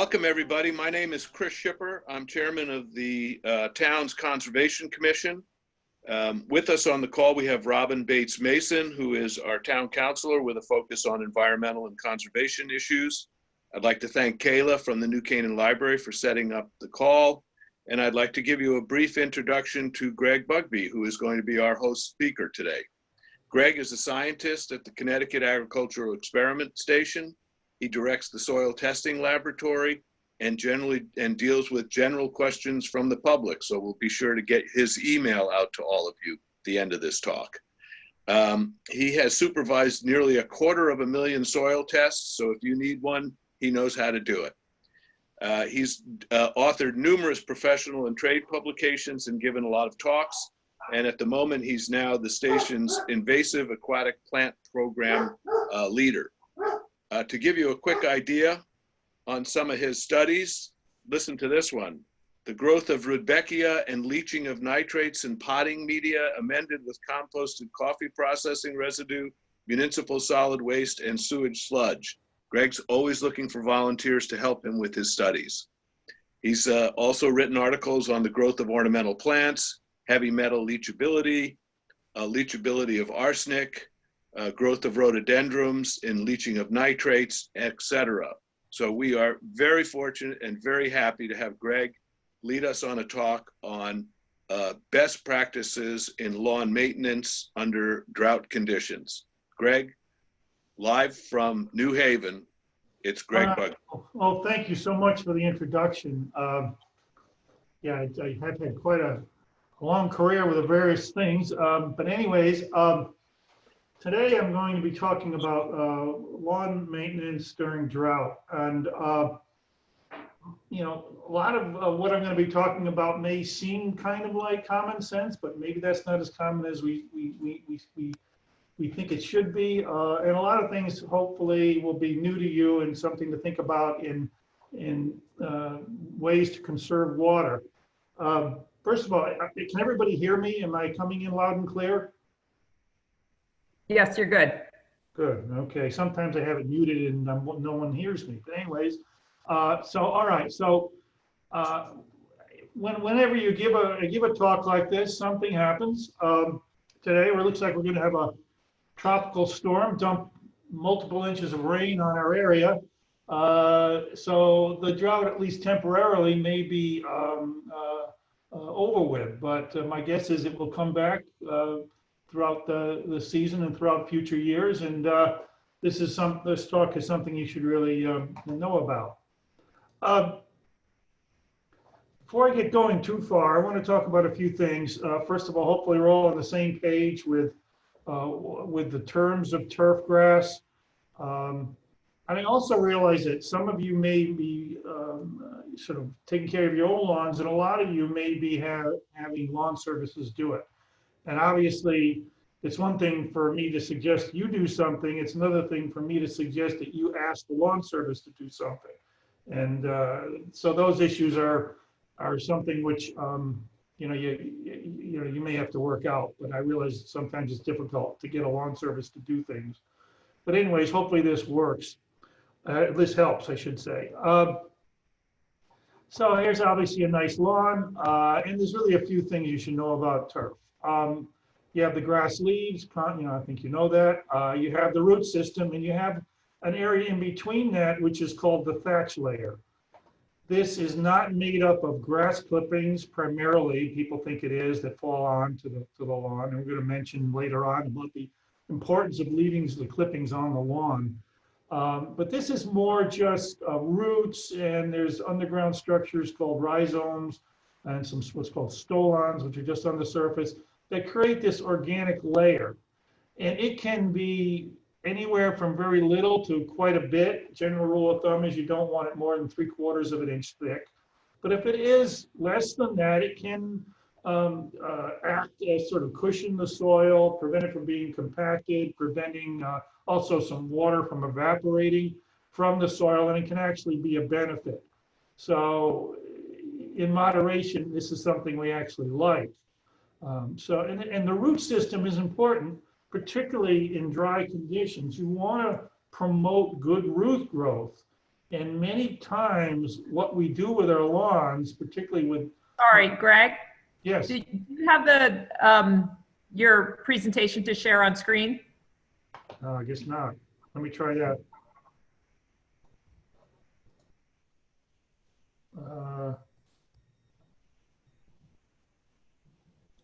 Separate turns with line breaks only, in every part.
Welcome, everybody. My name is Chris Shipper. I'm chairman of the town's Conservation Commission. With us on the call, we have Robin Bates Mason, who is our town councilor with a focus on environmental and conservation issues. I'd like to thank Kayla from the New Canaan Library for setting up the call. And I'd like to give you a brief introduction to Greg Bugbee, who is going to be our host speaker today. Greg is a scientist at the Connecticut Agricultural Experiment Station. He directs the soil testing laboratory and deals with general questions from the public. So we'll be sure to get his email out to all of you at the end of this talk. He has supervised nearly 250,000 soil tests. So if you need one, he knows how to do it. He's authored numerous professional and trade publications and given a lot of talks. And at the moment, he's now the station's invasive aquatic plant program leader. To give you a quick idea on some of his studies, listen to this one. The growth of Rudbeckia and leaching of nitrates in potting media amended with composted coffee processing residue, municipal solid waste, and sewage sludge. Greg's always looking for volunteers to help him with his studies. He's also written articles on the growth of ornamental plants, heavy metal leachability, leachability of arsenic, growth of rhododendrons in leaching of nitrates, etc. So we are very fortunate and very happy to have Greg lead us on a talk on best practices in lawn maintenance under drought conditions. Greg, live from New Haven, it's Greg Bugbee.
Well, thank you so much for the introduction. Yeah, I have had quite a long career with the various things, but anyways, today I'm going to be talking about lawn maintenance during drought. And, you know, a lot of what I'm going to be talking about may seem kind of like common sense, but maybe that's not as common as we think it should be. And a lot of things hopefully will be new to you and something to think about in ways to conserve water. First of all, can everybody hear me? Am I coming in loud and clear?
Yes, you're good.
Good. Okay. Sometimes I have it muted and no one hears me. But anyways, so all right. So whenever you give a talk like this, something happens. Today, it looks like we're going to have a tropical storm dump multiple inches of rain on our area. So the drought, at least temporarily, may be over with. But my guess is it will come back throughout the season and throughout future years, and this talk is something you should really know about. Before I get going too far, I want to talk about a few things. First of all, hopefully we're all on the same page with the terms of turf grass. And I also realize that some of you may be sort of taking care of your own lawns, and a lot of you may be having lawn services do it. And obviously, it's one thing for me to suggest you do something. It's another thing for me to suggest that you ask the lawn service to do something. And so those issues are something which you know you may have to work out. But I realize sometimes it's difficult to get a lawn service to do things. But anyways, hopefully this works. This helps, I should say. So here's obviously a nice lawn, and there's really a few things you should know about turf. You have the grass leaves, I think you know that. You have the root system, and you have an area in between that, which is called the thatch layer. This is not made up of grass clippings primarily. People think it is, that fall on to the lawn. And we're going to mention later on about the importance of leaving the clippings on the lawn. But this is more just roots, and there's underground structures called rhizomes and some what's called stolons, which are just on the surface, that create this organic layer. And it can be anywhere from very little to quite a bit. General rule of thumb is you don't want it more than 3/4 of an inch thick. But if it is less than that, it can act as sort of cushion the soil, prevent it from being compacted, preventing also some water from evaporating from the soil, and it can actually be a benefit. So in moderation, this is something we actually like. And the root system is important, particularly in dry conditions. You want to promote good root growth. And many times what we do with our lawns, particularly with,
Sorry, Greg,
yes,
do you have the, your presentation to share on screen?
I guess not. Let me try that.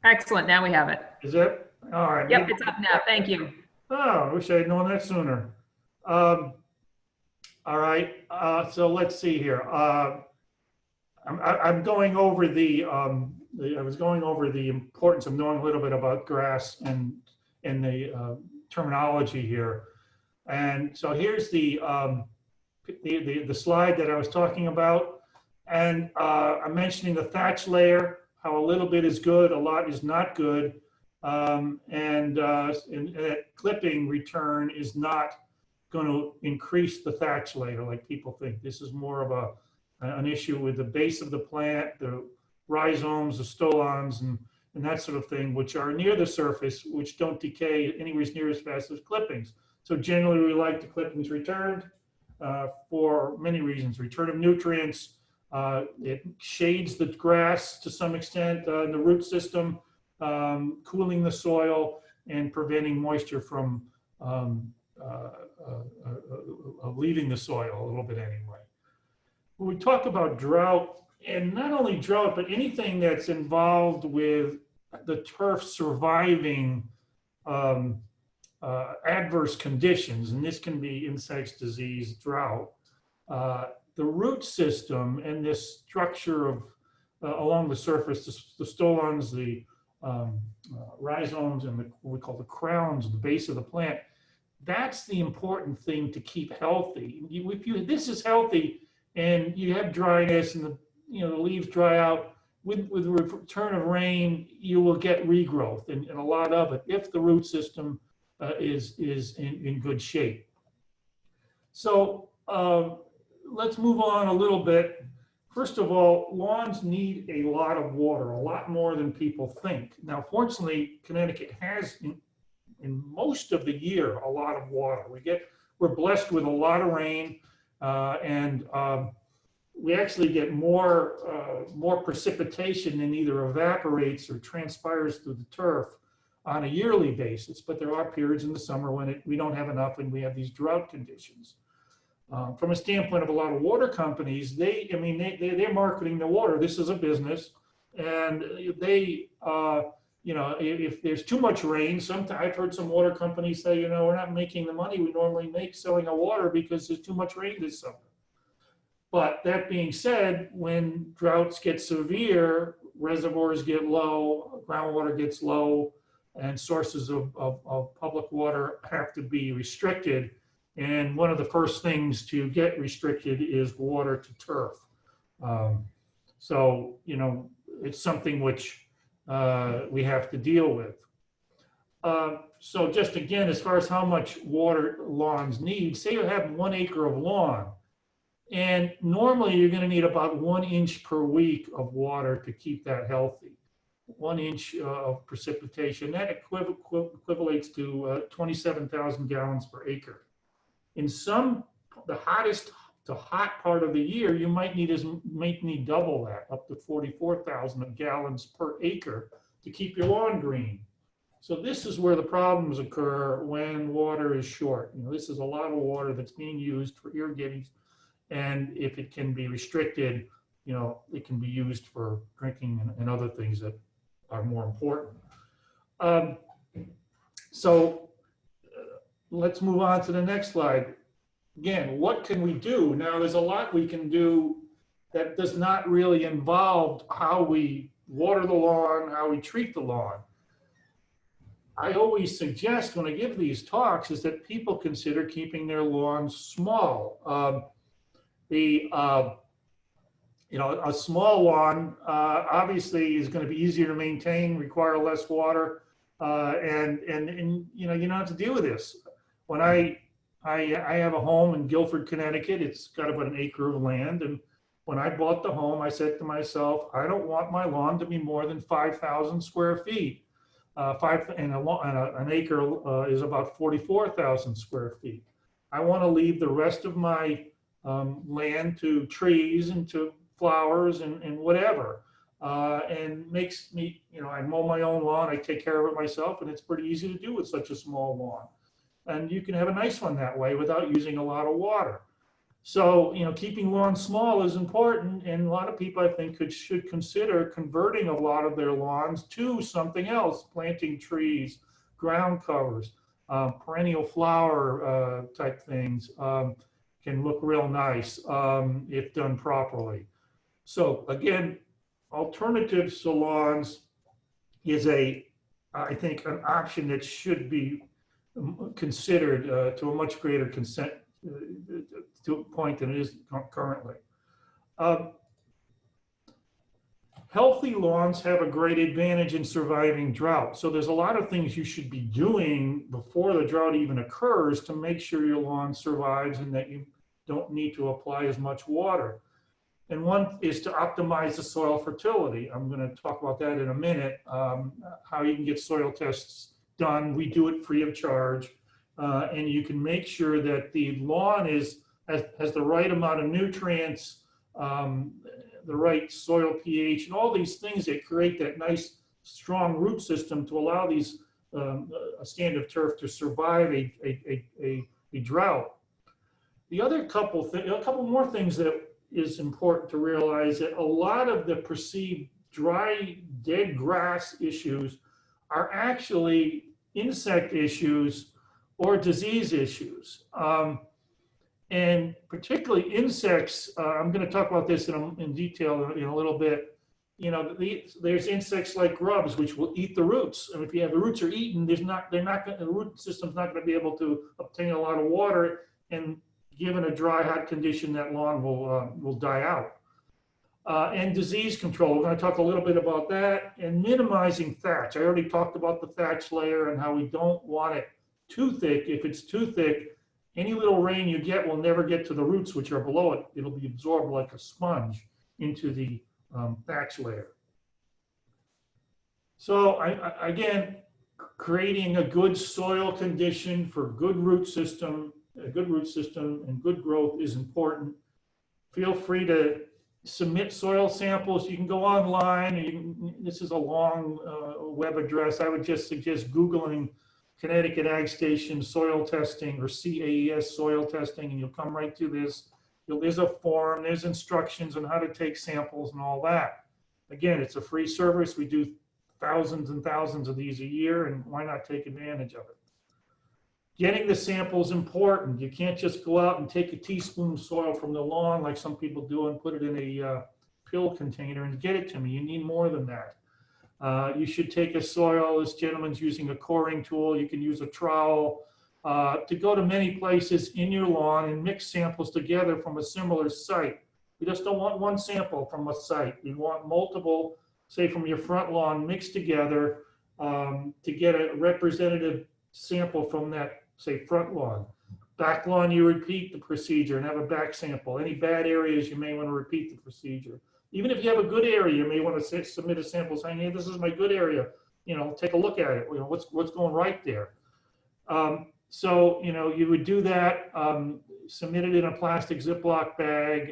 Excellent, now we have it.
Is it? All right.
Yep, it's up now, thank you.
Oh, I wish I had known that sooner. All right, so let's see here. I'm going over I was going over the importance of knowing a little bit about grass and the terminology here. And so here's the slide that I was talking about. And I'm mentioning the thatch layer, how a little bit is good, a lot is not good. And that clipping return is not going to increase the thatch layer like people think. This is more of an issue with the base of the plant, the rhizomes, the stolons, and that sort of thing, which are near the surface, which don't decay anywhere near as fast as clippings. So generally we like the clippings returned for many reasons. Return of nutrients, it shades the grass to some extent in the root system, cooling the soil and preventing moisture from leaving the soil a little bit anyway. When we talk about drought, and not only drought, but anything that's involved with the turf surviving adverse conditions, and this can be insects, disease, drought, the root system and this structure of along the surface, the stolons, the rhizomes, and what we call the crowns, the base of the plant, that's the important thing to keep healthy. If this is healthy and you have dryness and the leaves dry out, with the return of rain, you will get regrowth and a lot of it if the root system is in good shape. So let's move on a little bit. First of all, lawns need a lot of water, a lot more than people think. Now, fortunately, Connecticut has in most of the year a lot of water. We're blessed with a lot of rain, and we actually get more precipitation than either evaporates or transpires through the turf on a yearly basis. But there are periods in the summer when we don't have enough and we have these drought conditions. From a standpoint of a lot of water companies, they're marketing the water. This is a business, and they, if there's too much rain, sometimes I've heard some water companies say, we're not making the money we normally make selling our water because there's too much rain this summer. But that being said, when droughts get severe, reservoirs get low, groundwater gets low, and sources of public water have to be restricted. And one of the first things to get restricted is water to turf. So, it's something which we have to deal with. So just again, as far as how much water lawns need, say you have 1 acre of lawn, and normally you're going to need about 1 inch per week of water to keep that healthy. 1 inch of precipitation, that equivalates to 27,000 gallons per acre. In the hottest to hot part of the year, you might need double that, up to 44,000 gallons per acre to keep your lawn green. So this is where the problems occur when water is short. This is a lot of water that's being used for irrigating, and if it can be restricted, it can be used for drinking and other things that are more important. Let's move on to the next slide. Again, what can we do? Now, there's a lot we can do that does not really involve how we water the lawn, how we treat the lawn. I always suggest when I give these talks is that people consider keeping their lawns small. A small lawn obviously is going to be easier to maintain, require less water, and you don't have to deal with this. When I have a home in Guilford, Connecticut, it's got about 1 acre of land, and when I bought the home, I said to myself, I don't want my lawn to be more than 5,000 square feet. An acre is about 44,000 square feet. I want to leave the rest of my land to trees and to flowers and whatever. And makes me, I mow my own lawn, I take care of it myself, and it's pretty easy to do with such a small lawn. And you can have a nice one that way without using a lot of water. So, keeping lawns small is important, and a lot of people, I think, should consider converting a lot of their lawns to something else, planting trees, ground covers, perennial flower type things can look real nice if done properly. So again, alternative to lawns is I think, an option that should be considered to a much greater consent to a point than it is currently. Healthy lawns have a great advantage in surviving drought. So there's a lot of things you should be doing before the drought even occurs to make sure your lawn survives and that you don't need to apply as much water. And one is to optimize the soil fertility. I'm going to talk about that in a minute, how you can get soil tests done. We do it free of charge. And you can make sure that the lawn has the right amount of nutrients, the right soil pH, and all these things that create that nice, strong root system to allow these a stand of turf to survive a drought. The other a couple more things that is important to realize, that a lot of the perceived dry, dead grass issues are actually insect issues or disease issues. And particularly insects, I'm going to talk about this in detail in a little bit. There's insects like grubs, which will eat the roots. And if you have the roots are eaten, the root system's not going to be able to obtain a lot of water. And given a dry, hot condition, that lawn will die out. And disease control, we're going to talk a little bit about that. And minimizing thatch. I already talked about the thatch layer and how we don't want it too thick. If it's too thick, any little rain you get will never get to the roots, which are below it. It'll be absorbed like a sponge into the thatch layer. So again, creating a good soil condition for a good root system and good growth is important. Feel free to submit soil samples. You can go online. This is a long web address. I would just suggest Googling Connecticut Ag Station soil testing or CAES soil testing, and you'll come right to this. There's a form, there's instructions on how to take samples and all that. Again, it's a free service. We do thousands and thousands of these a year, and why not take advantage of it? Getting the sample is important. You can't just go out and take a teaspoon of soil from the lawn like some people do and put it in a pill container and get it to me. You need more than that. You should take a soil, this gentleman's using a coring tool, you can use a trowel, to go to many places in your lawn and mix samples together from a similar site. You just don't want one sample from a site. You want multiple, say from your front lawn, mixed together to get a representative sample from that, say, front lawn. Back lawn, you repeat the procedure and have a back sample. Any bad areas, you may want to repeat the procedure. Even if you have a good area, you may want to submit a sample saying, hey, this is my good area. Take a look at it. What's going right there? So, you would do that, submit it in a plastic Ziploc bag.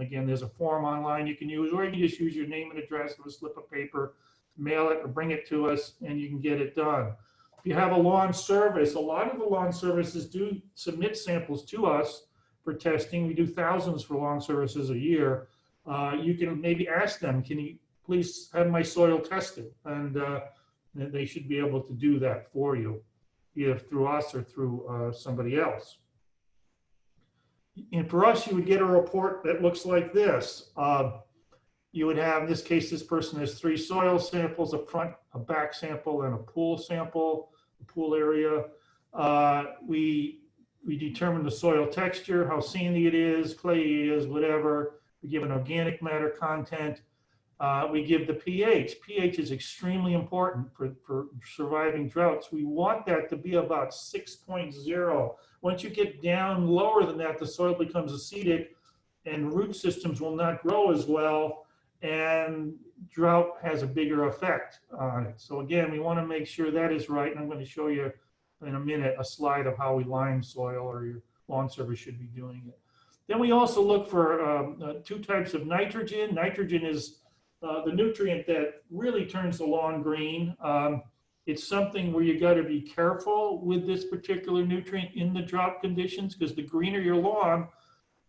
Again, there's a form online you can use, or you can just use your name and address with a slip of paper, mail it or bring it to us, and you can get it done. If you have a lawn service, a lot of the lawn services do submit samples to us for testing. We do thousands for lawn services a year. You can maybe ask them, can you please have my soil tested? And they should be able to do that for you, either through us or through somebody else. And for us, you would get a report that looks like this. You would have, in this case, this person has 3 soil samples, a front, a back sample, and a pool sample, the pool area. We determine the soil texture, how sandy it is, clayey it is, whatever. We give an organic matter content. We give the pH. pH is extremely important for surviving droughts. We want that to be about 6.0. Once you get down lower than that, the soil becomes acidic and root systems will not grow as well, and drought has a bigger effect on it. So again, we want to make sure that is right, and I'm going to show you in a minute a slide of how we lime soil, or your lawn service should be doing it. Then we also look for two types of nitrogen. Nitrogen is the nutrient that really turns the lawn green. It's something where you got to be careful with this particular nutrient in the drought conditions, because the greener your lawn,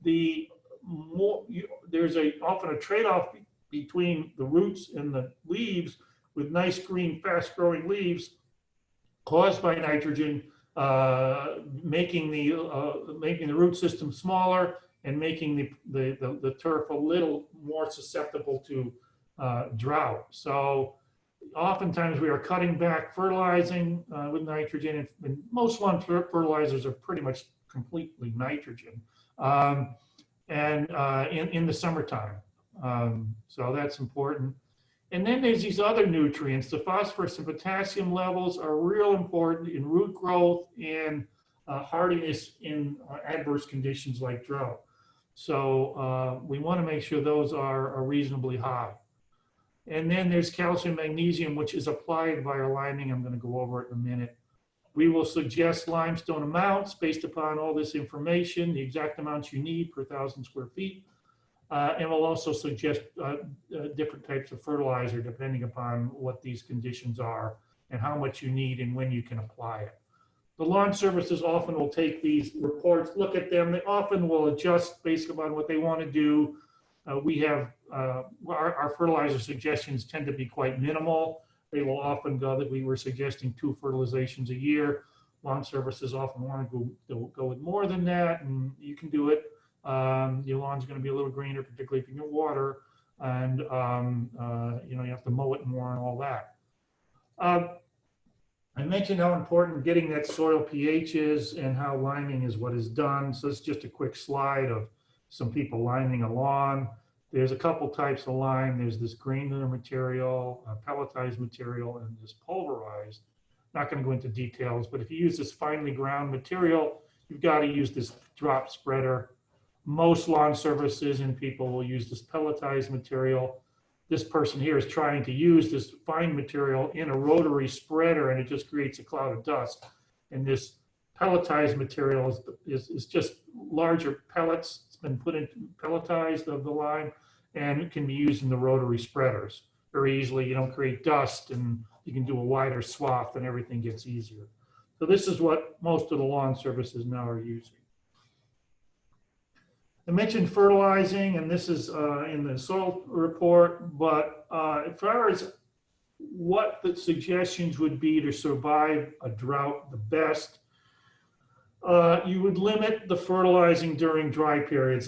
the more there's often a trade-off between the roots and the leaves, with nice green, fast-growing leaves caused by nitrogen, making the root system smaller and making the turf a little more susceptible to drought. So oftentimes we are cutting back fertilizing with nitrogen, and most lawn fertilizers are pretty much completely nitrogen, and in the summertime. So that's important. And then there's these other nutrients. The phosphorus and potassium levels are real important in root growth and hardiness in adverse conditions like drought. So we want to make sure those are reasonably high. And then there's calcium, magnesium, which is applied via liming. I'm going to go over it in a minute. We will suggest limestone amounts based upon all this information, the exact amounts you need per 1,000 square feet. And we'll also suggest different types of fertilizer depending upon what these conditions are and how much you need and when you can apply it. The lawn services often will take these reports, look at them. They often will adjust based upon what they want to do. We have our fertilizer suggestions tend to be quite minimal. They will often go that we were suggesting 2 fertilizations a year. Lawn services often want to go with more than that, and you can do it. Your lawn's going to be a little greener, particularly if you can water, and you know, you have to mow it more and all that. I mentioned how important getting that soil pH is and how liming is what is done. So it's just a quick slide of some people liming a lawn. There's a couple types of lime. There's this granular material, pelletized material, and this pulverized. Not going to go into details, but if you use this finely ground material, you've got to use this drop spreader. Most lawn services and people will use this pelletized material. This person here is trying to use this fine material in a rotary spreader, and it just creates a cloud of dust. And this pelletized material is just larger pellets. It's been put in pelletized of the lime, and it can be used in the rotary spreaders very easily. You don't create dust, and you can do a wider swath, and everything gets easier. So this is what most of the lawn services now are using. I mentioned fertilizing, and this is in the soil report, but as far as what the suggestions would be to survive a drought the best, you would limit the fertilizing during dry periods.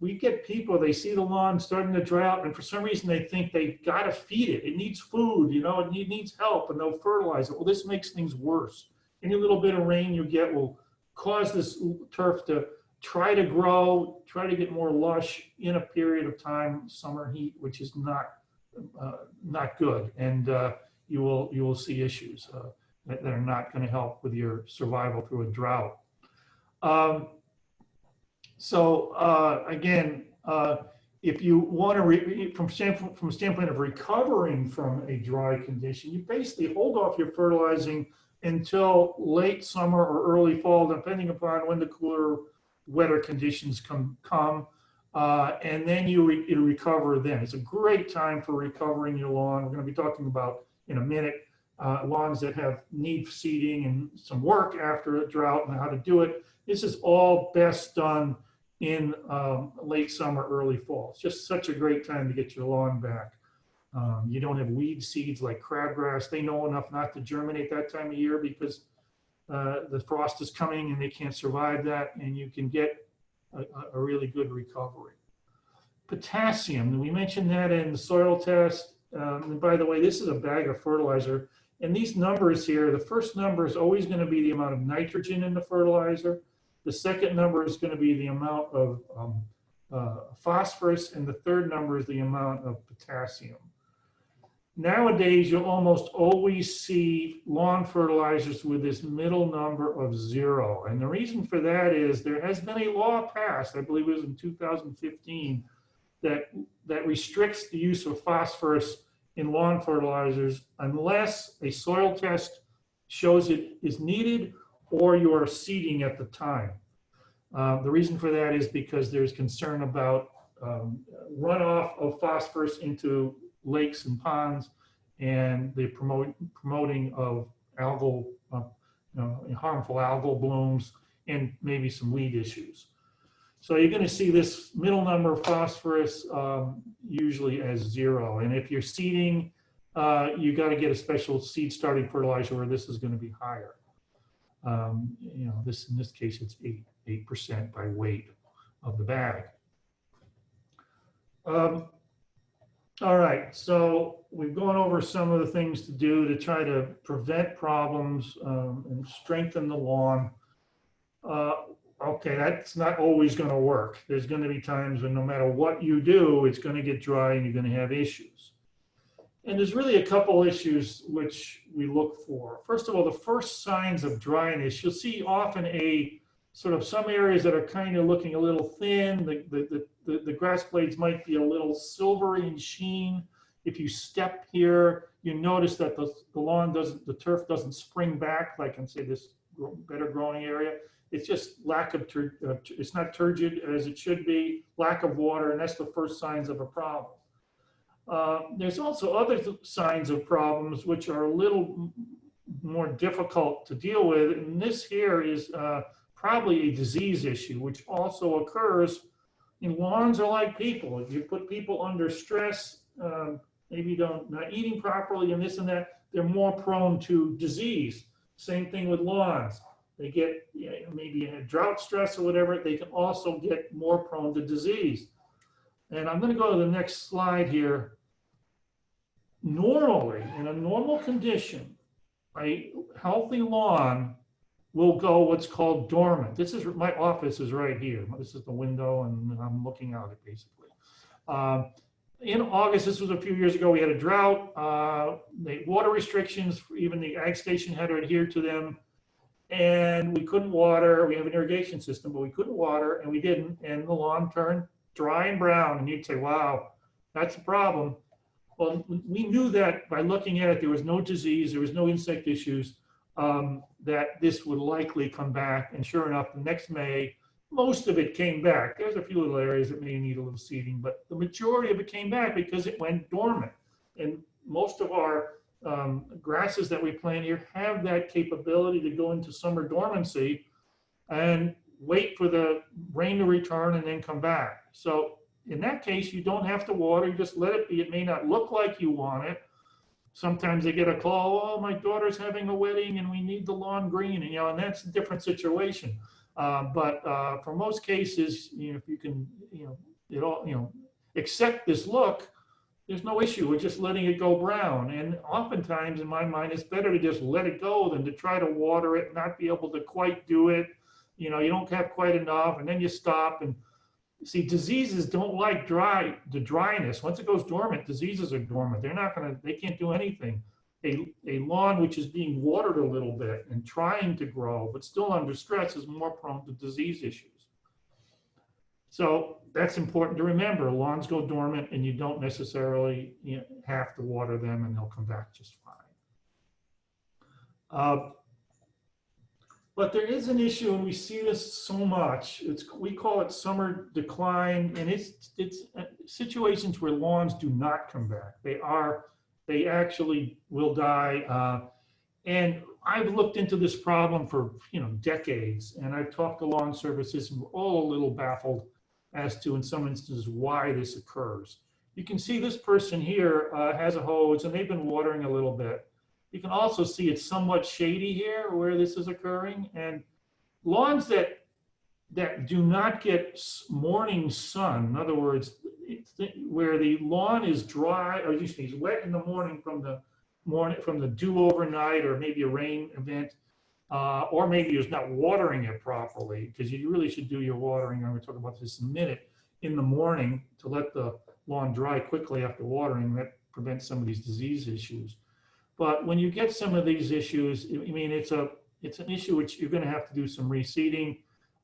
We get people, they see the lawn starting to drought, and for some reason they think they got to feed it. It needs food, you know, it needs help, and they'll fertilize it. Well, this makes things worse. Any little bit of rain you get will cause this turf to try to grow, try to get more lush in a period of time, summer heat, which is not good, and you will see issues that are not going to help with your survival through a drought. Again, if you want to, from a standpoint of recovering from a dry condition, you basically hold off your fertilizing until late summer or early fall, depending upon when the cooler, wetter conditions come, and then you recover then. It's a great time for recovering your lawn. We're going to be talking about in a minute lawns that need seeding and some work after a drought and how to do it. This is all best done in late summer, early fall. It's just such a great time to get your lawn back. You don't have weed seeds like crabgrass. They know enough not to germinate that time of year because the frost is coming and they can't survive that, and you can get a really good recovery. Potassium, we mentioned that in the soil test. And by the way, this is a bag of fertilizer. And these numbers here, the first number is always going to be the amount of nitrogen in the fertilizer. The second number is going to be the amount of phosphorus, and the third number is the amount of potassium. Nowadays, you'll almost always see lawn fertilizers with this middle number of 0. And the reason for that is there has been a law passed, I believe it was in 2015, that restricts the use of phosphorus in lawn fertilizers unless a soil test shows it is needed or you are seeding at the time. The reason for that is because there's concern about runoff of phosphorus into lakes and ponds, and the promoting of algal, harmful algal blooms, and maybe some weed issues. So you're going to see this middle number of phosphorus usually as 0. And if you're seeding, you got to get a special seed starting fertilizer where this is going to be higher. In this case, it's 8% by weight of the bag. All right, so we've gone over some of the things to do to try to prevent problems and strengthen the lawn. Okay, that's not always going to work. There's going to be times when no matter what you do, it's going to get dry and you're going to have issues. And there's really a couple issues which we look for. First of all, the first signs of dryness, you'll see often a sort of some areas that are kind of looking a little thin. The grass blades might be a little silvery in sheen. If you step here, you notice that the lawn doesn't, the turf doesn't spring back like in, say, this better growing area. It's just lack of, it's not turgid as it should be, lack of water, and that's the first signs of a problem. There's also other signs of problems which are a little more difficult to deal with, and this here is probably a disease issue, which also occurs in lawns are like people. If you put people under stress, maybe not eating properly and this and that, they're more prone to disease. Same thing with lawns. They get maybe in a drought stress or whatever, they can also get more prone to disease. And I'm going to go to the next slide here. Normally, in a normal condition, a healthy lawn will go what's called dormant. This is, my office is right here. This is the window and I'm looking out it basically. In August, this was a few years ago, we had a drought. The water restrictions, even the ag station had to adhere to them. And we couldn't water. We have an irrigation system, but we couldn't water and we didn't. And the lawn turned dry and brown. And you'd say, wow, that's a problem. Well, we knew that by looking at it, there was no disease, there was no insect issues, that this would likely come back. And sure enough, the next May, most of it came back. There's a few little areas that may need a little seeding, but the majority of it came back because it went dormant. And most of our grasses that we plant here have that capability to go into summer dormancy and wait for the rain to return and then come back. So in that case, you don't have to water, you just let it be. It may not look like you want it. Sometimes they get a call, oh, my daughter's having a wedding and we need the lawn green, and, and that's a different situation. But for most cases, if you can, accept this look, there's no issue with just letting it go brown. And oftentimes, in my mind, it's better to just let it go than to try to water it, not be able to quite do it. You don't have quite enough, and then you stop. And see, diseases don't like the dryness. Once it goes dormant, diseases are dormant. They can't do anything. A lawn which is being watered a little bit and trying to grow, but still under stress, is more prone to disease issues. So that's important to remember. Lawns go dormant and you don't necessarily have to water them and they'll come back just fine. But there is an issue, and we see this so much. We call it summer decline, and it's situations where lawns do not come back. They actually will die. And I've looked into this problem for decades, and I've talked to lawn services, and we're all a little baffled as to, in some instances, why this occurs. You can see this person here has a hose, and they've been watering a little bit. You can also see it's somewhat shady here where this is occurring. And lawns that do not get morning sun, in other words, where the lawn is dry, or excuse me, wet in the morning from the dew overnight, or maybe a rain event, or maybe you're not watering it properly, because you really should do your watering. I'm going to talk about this in a minute, in the morning, to let the lawn dry quickly after watering. That prevents some of these disease issues. But when you get some of these issues, I mean, it's an issue which you're going to have to do some reseeding,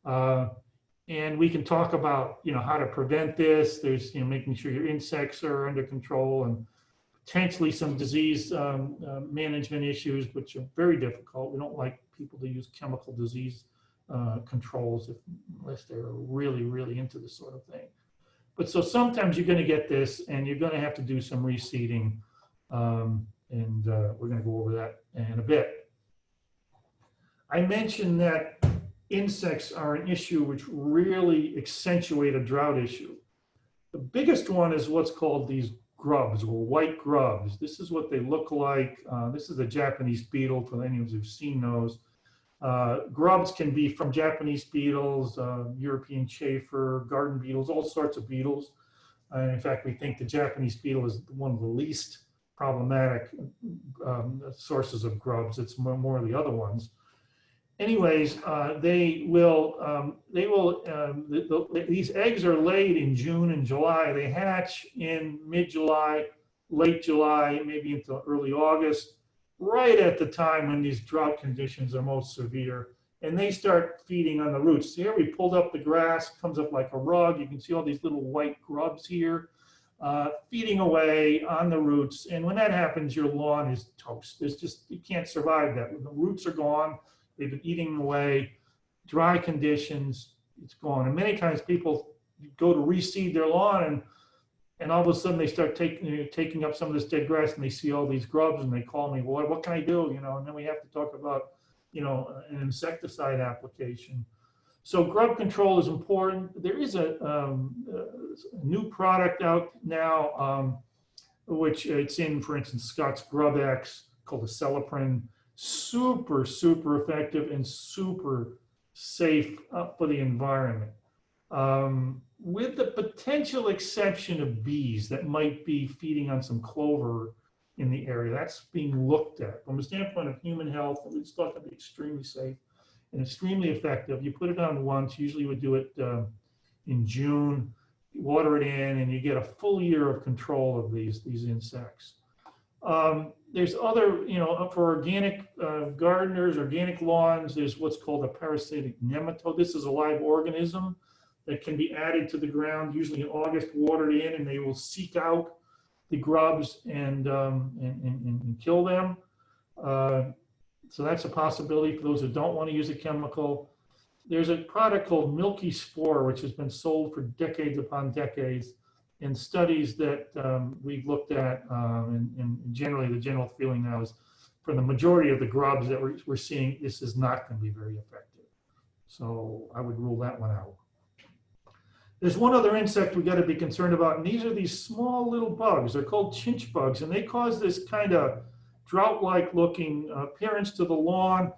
and we can talk about how to prevent this. There's making sure your insects are under control, and potentially some disease management issues, which are very difficult. We don't like people to use chemical disease controls unless they're really, really into this sort of thing. But so sometimes you're going to get this and you're going to have to do some reseeding. And we're going to go over that in a bit. I mentioned that insects are an issue which really accentuate a drought issue. The biggest one is what's called these grubs or white grubs. This is what they look like. This is a Japanese beetle for any of you who've seen those. Grubs can be from Japanese beetles, European chafer, garden beetles, all sorts of beetles. In fact, we think the Japanese beetle is one of the least problematic sources of grubs. It's more of the other ones. Anyways, these eggs are laid in June and July. They hatch in mid-July, late July, maybe into early August, right at the time when these drought conditions are most severe. And they start feeding on the roots. So here we pulled up the grass, comes up like a rug. You can see all these little white grubs here, feeding away on the roots. And when that happens, your lawn is toast. There's just, you can't survive that. When the roots are gone, they've been eating away, dry conditions, it's gone. And many times people go to reseed their lawn and all of a sudden they start taking up some of this dead grass and they see all these grubs and they call me, well, what can I do? You know, and then we have to talk about, you know, an insecticide application. So grub control is important. There is a new product out now, which it's in, for instance, Scott's Grub X called the Celiprin. Super, super effective and super safe for the environment. With the potential exception of bees that might be feeding on some clover in the area. That's being looked at. From a standpoint of human health, it's thought to be extremely safe and extremely effective. You put it on once, usually you would do it in June, you water it in, and you get a full year of control of these insects. There's other, you know, for organic gardeners, organic lawns, there's what's called a parasitic nematode. This is a live organism that can be added to the ground, usually in August, watered in, and they will seek out the grubs and kill them. So that's a possibility for those who don't want to use a chemical. There's a product called milky spore, which has been sold for decades upon decades. In studies that we've looked at, and generally the general feeling now is for the majority of the grubs that we're seeing, this is not going to be very effective. So I would rule that one out. There's one other insect we got to be concerned about, and these are these small little bugs. They're called chinch bugs, and they cause this kind of drought-like looking appearance to the lawn.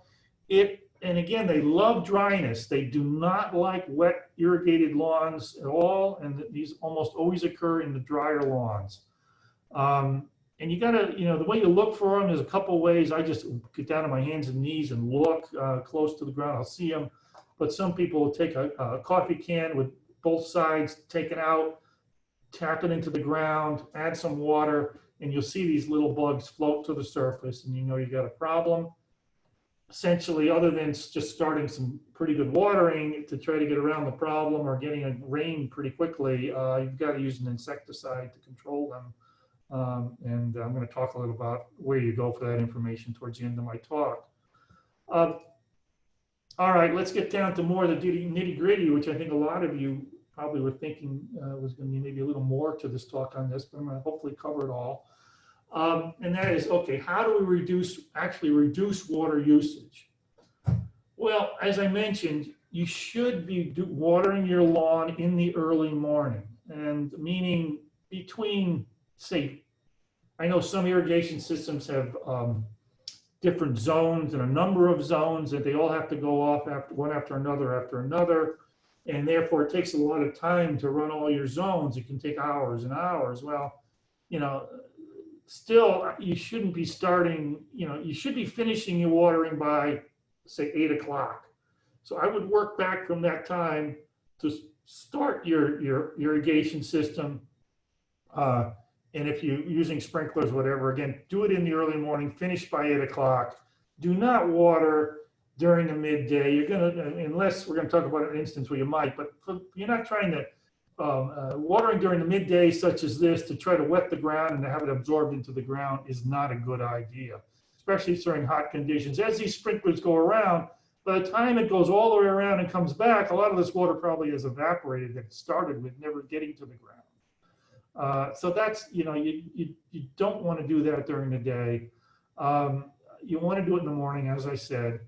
And again, they love dryness. They do not like wet, irrigated lawns at all, and these almost always occur in the drier lawns. And you gotta, you know, the way you look for them, there's a couple ways. I just get down on my hands and knees and look close to the ground. I'll see them, but some people will take a coffee can with both sides taken out, tap it into the ground, add some water, and you'll see these little bugs float to the surface, and you know you got a problem. Essentially, other than just starting some pretty good watering to try to get around the problem or getting a rain pretty quickly, you've got to use an insecticide to control them. And I'm going to talk a little about where you go for that information towards the end of my talk. All right, let's get down to more of the nitty gritty, which I think a lot of you probably were thinking was going to be maybe a little more to this talk on this, but I'm going to hopefully cover it all. And that is, okay, how do we actually reduce water usage? Well, as I mentioned, you should be watering your lawn in the early morning, and meaning between, say, I know some irrigation systems have different zones and a number of zones that they all have to go off one after another, and therefore it takes a lot of time to run all your zones. It can take hours and hours. Well, you know, still, you shouldn't be starting, you know, you should be finishing your watering by, say, 8 o'clock. So I would work back from that time to start your irrigation system. And if you're using sprinklers, whatever, again, do it in the early morning, finish by 8 o'clock. Do not water during the midday. You're going to, unless we're going to talk about an instance where you might, but you're not trying to, watering during the midday such as this to try to wet the ground and to have it absorbed into the ground is not a good idea, especially during hot conditions. As these sprinklers go around, By the time it goes all the way around and comes back, a lot of this water probably has evaporated that started with never getting to the ground. So that's, you know, you don't want to do that during the day. You want to do it in the morning, as I said.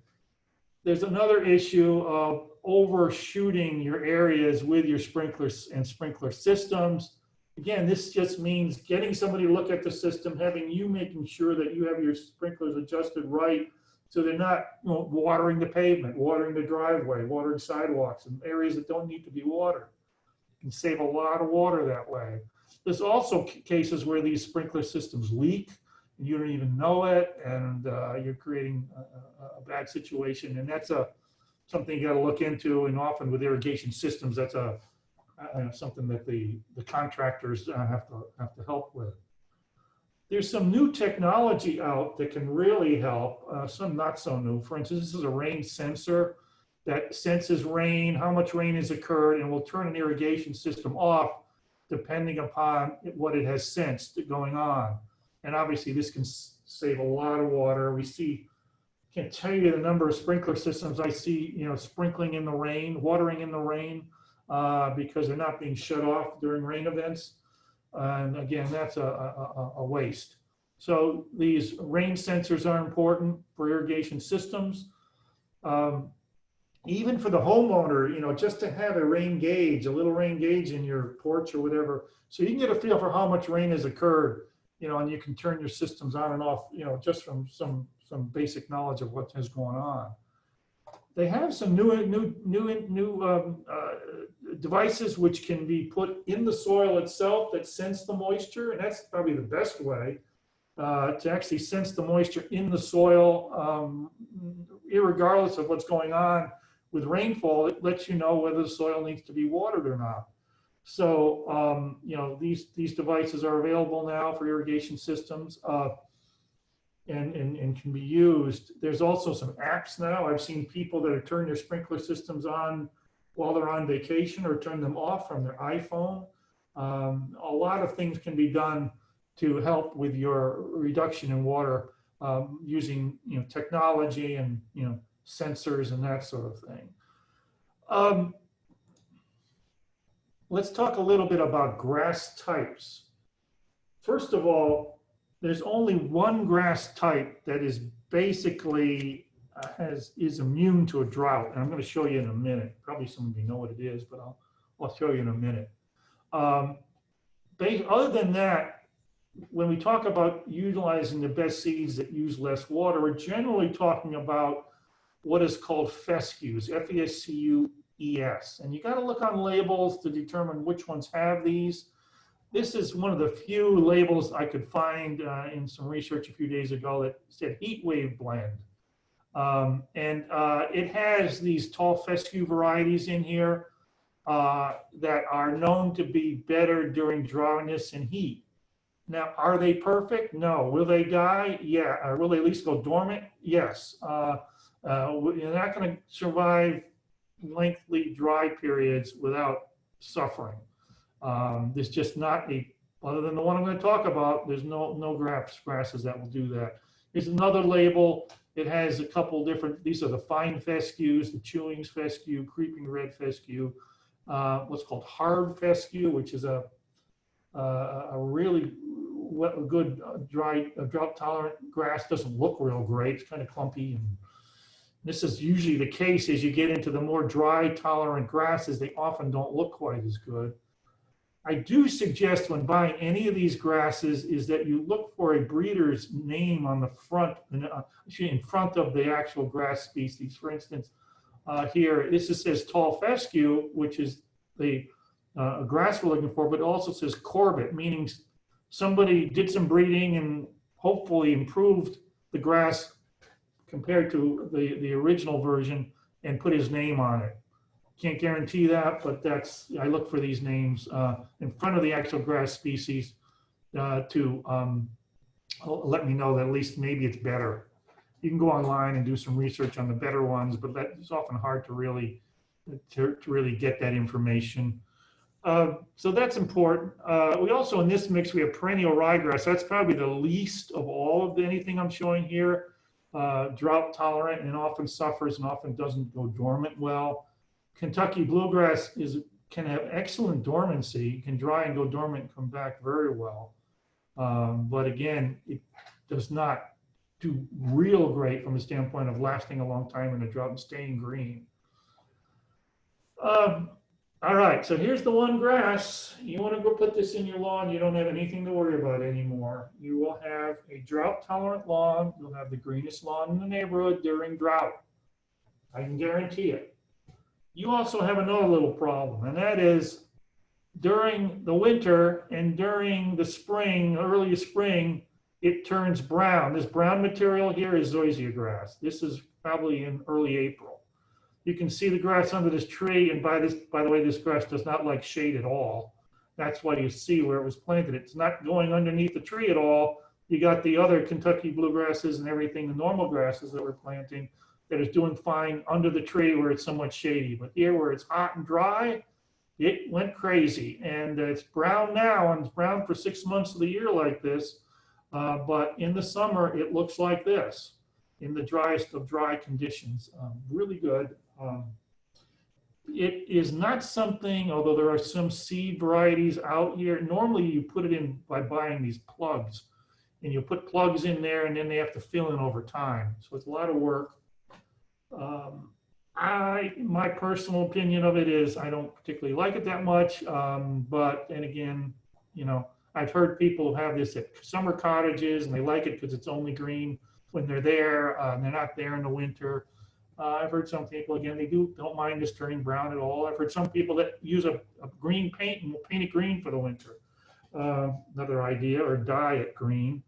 There's another issue of overshooting your areas with your sprinklers and sprinkler systems. Again, this just means getting somebody to look at the system, having you making sure that you have your sprinklers adjusted right, so they're not, you know, watering the pavement, watering the driveway, watering sidewalks and areas that don't need to be watered. You can save a lot of water that way. There's also cases where these sprinkler systems leak and you don't even know it, and you're creating a bad situation. And that's something you got to look into. And often with irrigation systems, that's something that the contractors have to help with. There's some new technology out that can really help, some not so new. For instance, this is a rain sensor that senses rain, how much rain has occurred, and will turn an irrigation system off depending upon what it has sensed going on. And obviously this can save a lot of water. Can't tell you the number of sprinkler systems I see, you know, sprinkling in the rain, watering in the rain, because they're not being shut off during rain events. And again, that's a waste. So these rain sensors are important for irrigation systems. Even for the homeowner, you know, just to have a rain gauge, a little rain gauge in your porch or whatever, so you can get a feel for how much rain has occurred, you know, and you can turn your systems on and off, you know, just from some basic knowledge of what is going on. They have some new devices which can be put in the soil itself that sense the moisture, and that's probably the best way to actually sense the moisture in the soil, irregardless of what's going on with rainfall. It lets you know whether the soil needs to be watered or not. So, you know, these devices are available now for irrigation systems and can be used. There's also some apps now. I've seen people that have turned their sprinkler systems on while they're on vacation or turn them off from their iPhone. A lot of things can be done to help with your reduction in water using, you know, technology and, you know, sensors and that sort of thing. Let's talk a little bit about grass types. First of all, there's only one grass type that is basically is immune to a drought, and I'm going to show you in a minute. Probably some of you know what it is, but I'll show you in a minute. Other than that, when we talk about utilizing the best seeds that use less water, we're generally talking about what is called fescues, F-E-S-C-U-E-S. And you got to look on labels to determine which ones have these. This is one of the few labels I could find in some research a few days ago that said heat wave blend. It has these tall fescue varieties in here that are known to be better during dryness and heat. Now, are they perfect? No. Will they die? Yeah. Will they at least go dormant? Yes. You're not going to survive lengthy dry periods without suffering. There's just not other than the one I'm going to talk about, there's no grasses that will do that. Here's another label. It has a couple different, these are the fine fescues, the chewing fescue, creeping red fescue, what's called hard fescue, which is a really good drought tolerant grass. Doesn't look real great. It's kind of clumpy. And this is usually the case as you get into the more dry tolerant grasses. They often don't look quite as good. I do suggest when buying any of these grasses is that you look for a breeder's name on the front, actually in front of the actual grass species. For instance, here, this says tall fescue, which is the grass we're looking for, but it also says Corbett, meaning somebody did some breeding and hopefully improved the grass compared to the original version and put his name on it. Can't guarantee that, but I look for these names in front of the actual grass species to let me know that at least maybe it's better. You can go online and do some research on the better ones, but it's often hard to really get that information. So that's important. We also, in this mix, we have perennial ryegrass. That's probably the least of all of anything I'm showing here. drought tolerant and often suffers and often doesn't go dormant well. Kentucky bluegrass can have excellent dormancy, can dry and go dormant and come back very well. But again, it does not do real great from the standpoint of lasting a long time in a drought and staying green. All right, so here's the one grass. You want to go put this in your lawn, you don't have anything to worry about anymore. You will have a drought tolerant lawn. You'll have the greenest lawn in the neighborhood during drought. I can guarantee it. You also have another little problem, and that is during the winter and during the spring, early spring, it turns brown. This brown material here is zoysia grass. This is probably in early April. You can see the grass under this tree, and by the way, this grass does not like shade at all. That's why you see where it was planted. It's not going underneath the tree at all. You got the other Kentucky bluegrasses and everything, the normal grasses that we're planting, that is doing fine under the tree where it's somewhat shady. But here where it's hot and dry, it went crazy. And it's brown now, and it's brown for 6 months of the year like this. But in the summer, it looks like this in the driest of dry conditions. Really good. It is not something, although there are some seed varieties out here, normally you put it in by buying these plugs, and you put plugs in there and then they have to fill in over time. So it's a lot of work. My personal opinion of it is I don't particularly like it that much, but then again, you know, I've heard people have this at summer cottages and they like it because it's only green when they're there, and they're not there in the winter. I've heard some people, again, they don't mind this turning brown at all. I've heard some people that use a green paint and will paint it green for the winter. Another idea, or dye it green.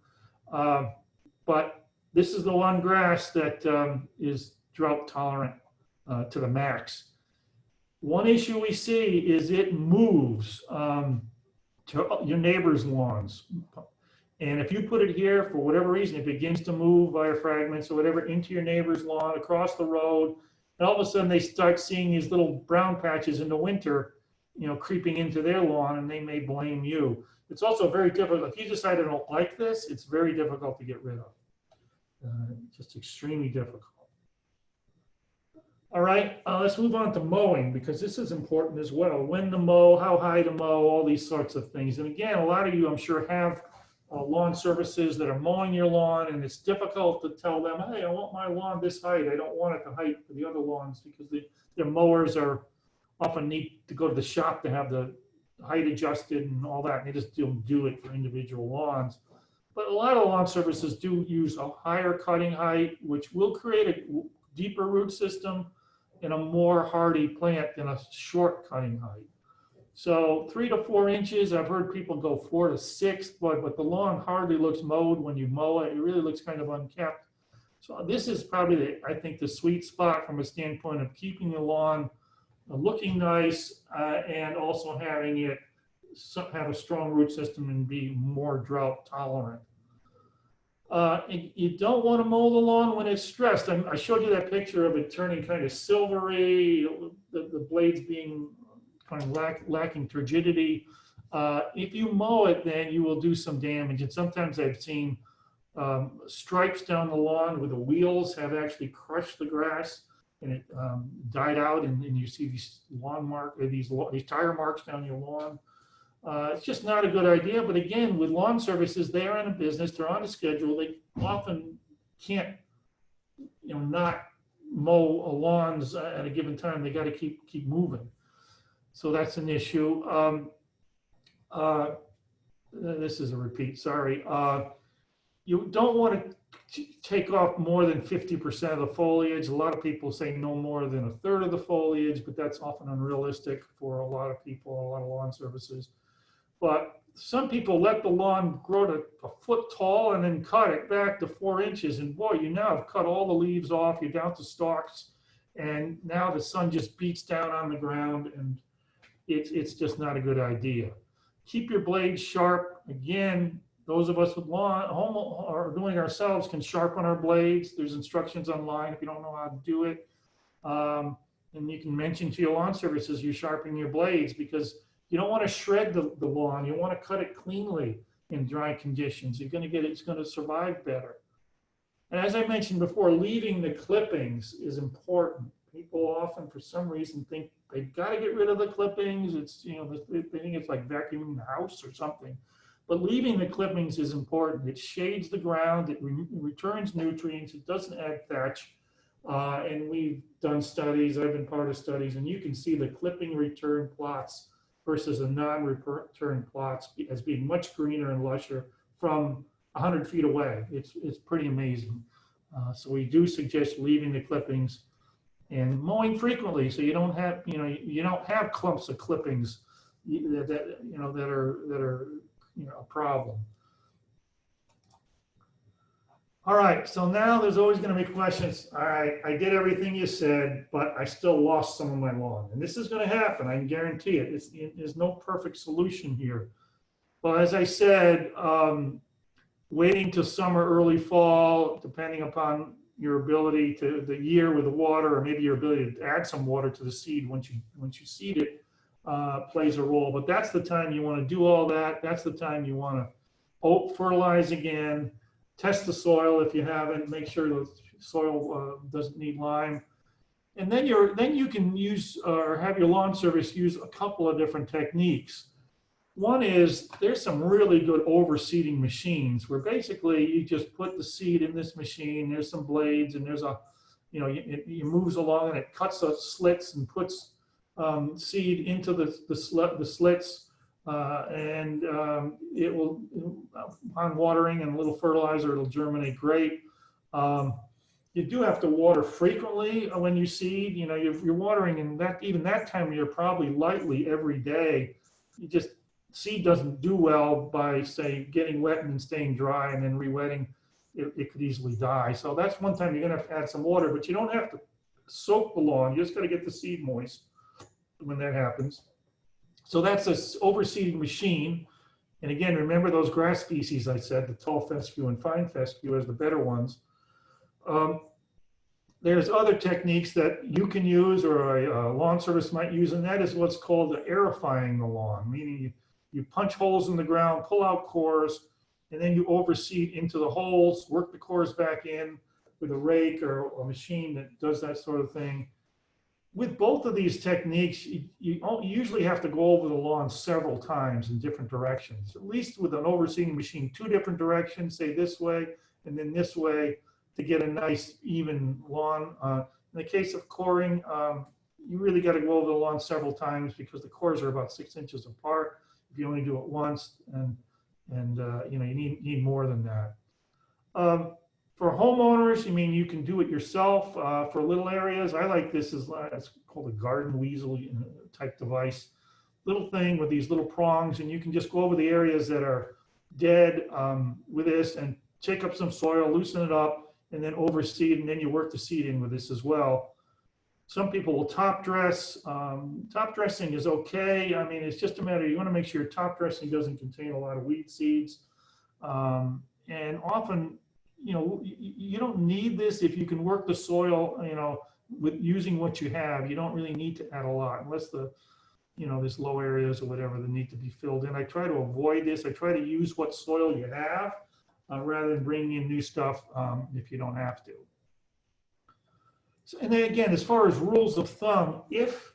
But this is the one grass that is drought tolerant to the max. One issue we see is it moves to your neighbor's lawns. And if you put it here, for whatever reason, it begins to move via fragments or whatever into your neighbor's lawn, across the road, and all of a sudden they start seeing these little brown patches in the winter, you know, creeping into their lawn, and they may blame you. It's also very difficult. If you decide I don't like this, it's very difficult to get rid of. Just extremely difficult. All right, let's move on to mowing, because this is important as well. When to mow, how high to mow, all these sorts of things. And again, a lot of you, I'm sure, have lawn services that are mowing your lawn, and it's difficult to tell them, hey, I want my lawn this height. I don't want it the height for the other lawns, because their mowers often need to go to the shop to have the height adjusted and all that, and they just don't do it for individual lawns. But a lot of lawn services do use a higher cutting height, which will create a deeper root system and a more hardy plant than a short cutting height. So 3 to 4 inches, I've heard people go 4 to 6, but the lawn hardly looks mowed when you mow it. It really looks kind of unkept. So this is probably, I think, the sweet spot from a standpoint of keeping the lawn looking nice and also having it have a strong root system and be more drought tolerant. You don't want to mow the lawn when it's stressed. I showed you that picture of it turning kind of silvery, the blades being kind of lacking turgidity. If you mow it, then you will do some damage. And sometimes I've seen stripes down the lawn where the wheels have actually crushed the grass and it died out, and you see these these tire marks down your lawn. It's just not a good idea. But again, with lawn services, they are in a business, they're on a schedule. They often can't, you know, not mow lawns at a given time. They got to keep moving. So that's an issue. This is a repeat, sorry. You don't want to take off more than 50% of the foliage. A lot of people say no more than 1/3 of the foliage, but that's often unrealistic for a lot of people, a lot of lawn services. But some people let the lawn grow to 1 foot tall and then cut it back to 4 inches. And boy, you now have cut all the leaves off, you're down to stalks, and now the sun just beats down on the ground, and it's just not a good idea. Keep your blades sharp. Again, those of us with lawn or doing ourselves can sharpen our blades. There's instructions online if you don't know how to do it. And you can mention to your lawn services you're sharpening your blades, because you don't want to shred the lawn. You want to cut it cleanly in dry conditions. You're going to get it's going to survive better. And as I mentioned before, leaving the clippings is important. People often, for some reason, think they've got to get rid of the clippings. It's, you know, they think it's like vacuuming the house or something. But leaving the clippings is important. It shades the ground, it returns nutrients, it doesn't add thatch. And we've done studies, I've been part of studies, and you can see the clipping return plots versus the non-return plots as being much greener and lusher from 100 feet away. It's pretty amazing. So we do suggest leaving the clippings and mowing frequently, so you don't have, you know, you don't have clumps of clippings that you know that are you know, a problem. All right, so now there's always going to be questions. All right, I did everything you said, but I still lost some of my lawn. And this is going to happen, I can guarantee it. There's no perfect solution here. But as I said, waiting till summer, early fall, depending upon your ability to the year with the water, or maybe your ability to add some water to the seed once you seed it, plays a role. But that's the time you want to do all that. That's the time you want to fertilize again, test the soil if you haven't, make sure the soil doesn't need lime. And then you can use or have your lawn service use a couple of different techniques. One is there's some really good overseeding machines where basically you just put the seed in this machine. There's some blades and there's a, you know, it moves along and it cuts the slits and puts seed into the slits, and it will, upon watering and a little fertilizer, it'll germinate great. You do have to water frequently when you seed. You know, you're watering, and that even that time of year probably lightly every day. You just, seed doesn't do well by, say, getting wet and then staying dry and then re-wetting. It could easily die. So that's one time you're gonna have to add some water, but you don't have to soak the lawn. You just gotta get the seed moist when that happens. So that's an overseeding machine. And again, remember those grass species I said, the tall fescue and fine fescue as the better ones. There's other techniques that you can use or a lawn service might use, and that is what's called the aerifying the lawn, meaning you punch holes in the ground, pull out cores, and then you overseed into the holes, work the cores back in with a rake or a machine that does that sort of thing. With both of these techniques, you usually have to go over the lawn several times in different directions. At least with an overseeding machine, 2 different directions, say this way and then this way, to get a nice even lawn. In the case of coring, you really got to go over the lawn several times because the cores are about 6 inches apart. If you only do it once, and you know, you need more than that. For homeowners, I mean, you can do it yourself for little areas. I like this, it's called a garden weasel type device. Little thing with these little prongs, and you can just go over the areas that are dead with this and take up some soil, loosen it up, and then overseed, and then you work the seed in with this as well. Some people will top dress. Top dressing is okay. I mean, it's just a matter, you want to make sure your top dressing doesn't contain a lot of weed seeds. And often, you know, you don't need this if you can work the soil, you know, with using what you have. You don't really need to add a lot unless the, you know, there's low areas or whatever that need to be filled in. I try to avoid this. I try to use what soil you have rather than bringing in new stuff if you don't have to. So, and then again, as far as rules of thumb, if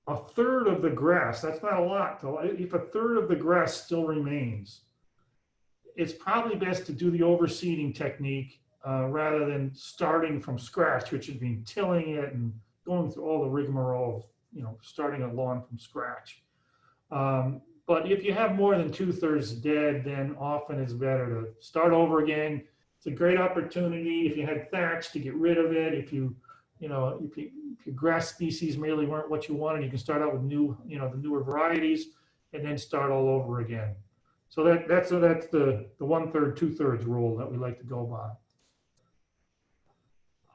a third of the grass, that's not a lot, if a third of the grass still remains, it's probably best to do the overseeding technique rather than starting from scratch, which would mean tilling it and going through all the rigmarole of, you know, starting a lawn from scratch. But if you have more than 2/3 dead, then often it's better to start over again. It's a great opportunity if you had thatch to get rid of it. If you know, if your grass species really weren't what you wanted, you can start out with new, you know, the newer varieties, and then start all over again. So that's the 1/3, 2/3 rule that we like to go by.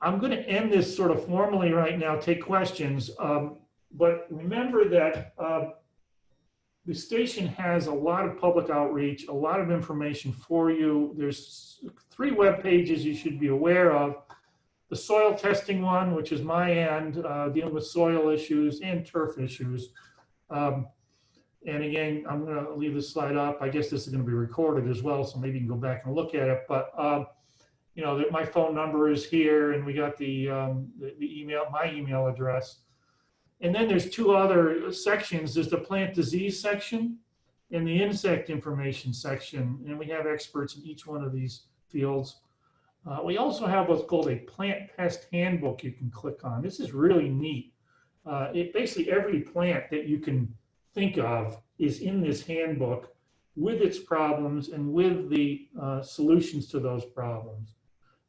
I'm going to end this sort of formally right now, take questions. But remember that the station has a lot of public outreach, a lot of information for you. There's 3 web pages you should be aware of. The soil testing one, which is my end, dealing with soil issues and turf issues. And again, I'm going to leave this slide up. I guess this is going to be recorded as well, so maybe you can go back and look at it. But that my phone number is here, and we got the email, my email address. And then there's two other sections. There's the plant disease section and the insect information section, and we have experts in each one of these fields. We also have what's called a plant pest handbook you can click on. This is really neat. Basically every plant that you can think of is in this handbook with its problems and with the solutions to those problems.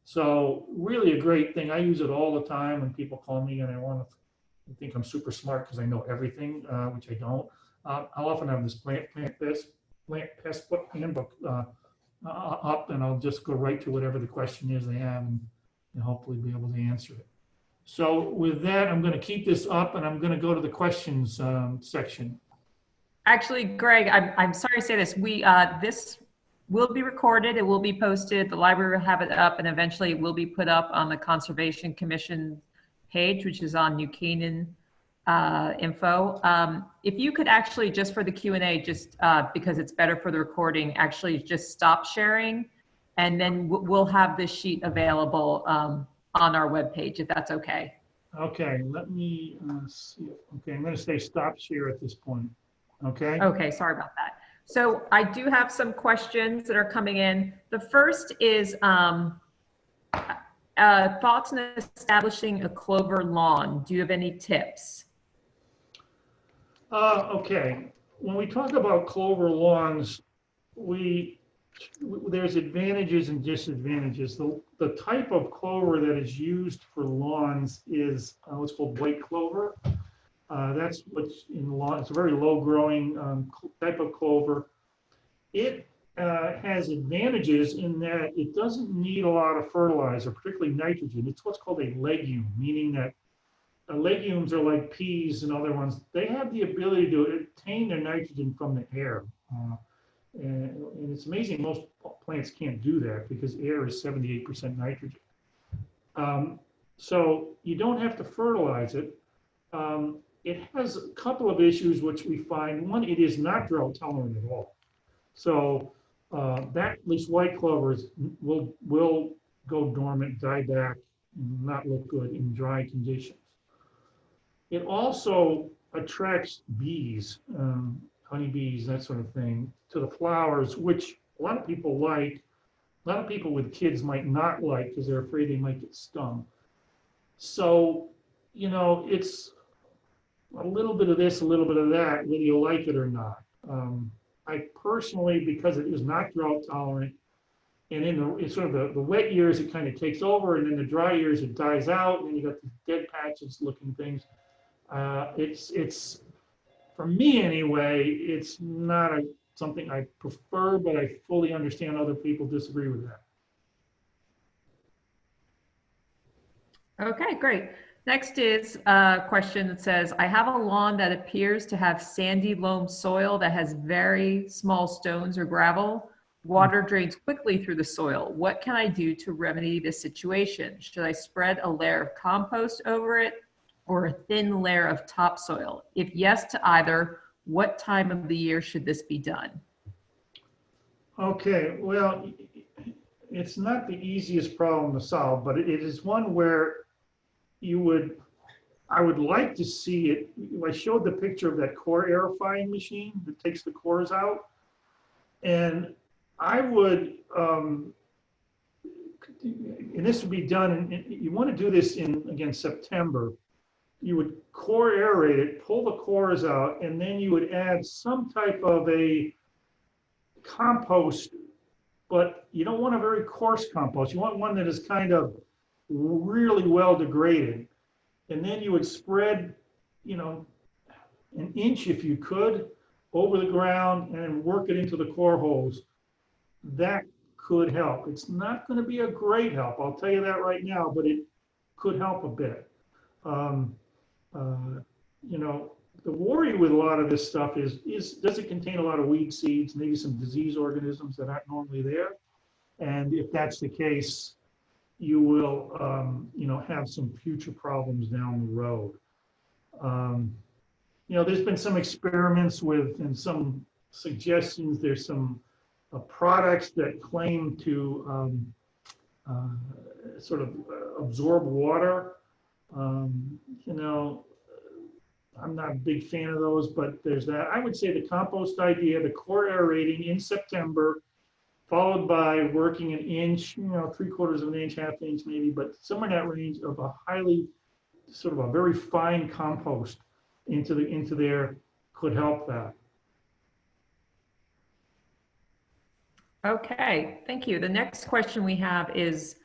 So really a great thing. I use it all the time when people call me and I think I'm super smart because I know everything, which I don't. I'll often have this plant pest handbook up, and I'll just go right to whatever the question is they have, and hopefully be able to answer it. So with that, I'm going to keep this up, and I'm going to go to the questions section.
Actually, Greg, I'm sorry to say this. This will be recorded. It will be posted. The library will have it up, and eventually it will be put up on the Conservation Commission page, which is on New Canaan info. If you could actually, just for the Q&A, just because it's better for the recording, actually just stop sharing, and then we'll have this sheet available on our webpage, if that's okay.
Okay, let me see. Okay, I'm going to say stop share at this point. Okay.
Okay, sorry about that. So I do have some questions that are coming in. The first is thoughts on establishing a clover lawn. Do you have any tips?
Okay, when we talk about clover lawns, there's advantages and disadvantages. The type of clover that is used for lawns is what's called white clover. That's what's in lawn. It's a very low growing type of clover. It has advantages in that it doesn't need a lot of fertilizer, particularly nitrogen. It's what's called a legume, meaning that legumes are like peas and other ones. They have the ability to obtain their nitrogen from the air. And it's amazing most plants can't do that because air is 78% nitrogen. So you don't have to fertilize it. It has a couple of issues which we find. One, it is not drought tolerant at all. So that, at least white clovers, will go dormant, die back, not look good in dry conditions. It also attracts bees, honeybees, that sort of thing, to the flowers, which a lot of people like. A lot of people with kids might not like because they're afraid they might get stung. So, it's a little bit of this, a little bit of that, whether you like it or not. I personally, because it is not drought tolerant, and in sort of the wet years, it kind of takes over, and in the dry years, it dies out, and then you got these dead patches looking things. It's for me anyway, it's not something I prefer, but I fully understand other people disagree with that.
Okay, great. Next is a question that says, I have a lawn that appears to have sandy loam soil that has very small stones or gravel. Water drains quickly through the soil. What can I do to remedy this situation? Should I spread a layer of compost over it or a thin layer of topsoil? If yes to either, what time of the year should this be done?
Okay, well, it's not the easiest problem to solve, but it is one where I would like to see it. I showed the picture of that core aerifying machine that takes the cores out. And I would, and this would be done, and you want to do this in, again, September. You would core aerate it, pull the cores out, and then you would add some type of a compost, but you don't want a very coarse compost. You want one that is kind of really well degraded. And then you would spread, an inch if you could over the ground and work it into the core holes. That could help. It's not going to be a great help, I'll tell you that right now, but it could help a bit. The worry with a lot of this stuff is does it contain a lot of weed seeds, maybe some disease organisms that aren't normally there? And if that's the case, you will, have some future problems down the road. There's been some experiments with, and some suggestions, there's some products that claim to sort of absorb water. You know, I'm not a big fan of those, but there's that. I would say the compost idea, the core aerating in September, followed by working an inch, you know, 3/4 of an inch, half inch maybe, but somewhere in that range of a highly, sort of a very fine compost into there could help that.
Okay, thank you. The next question we have is,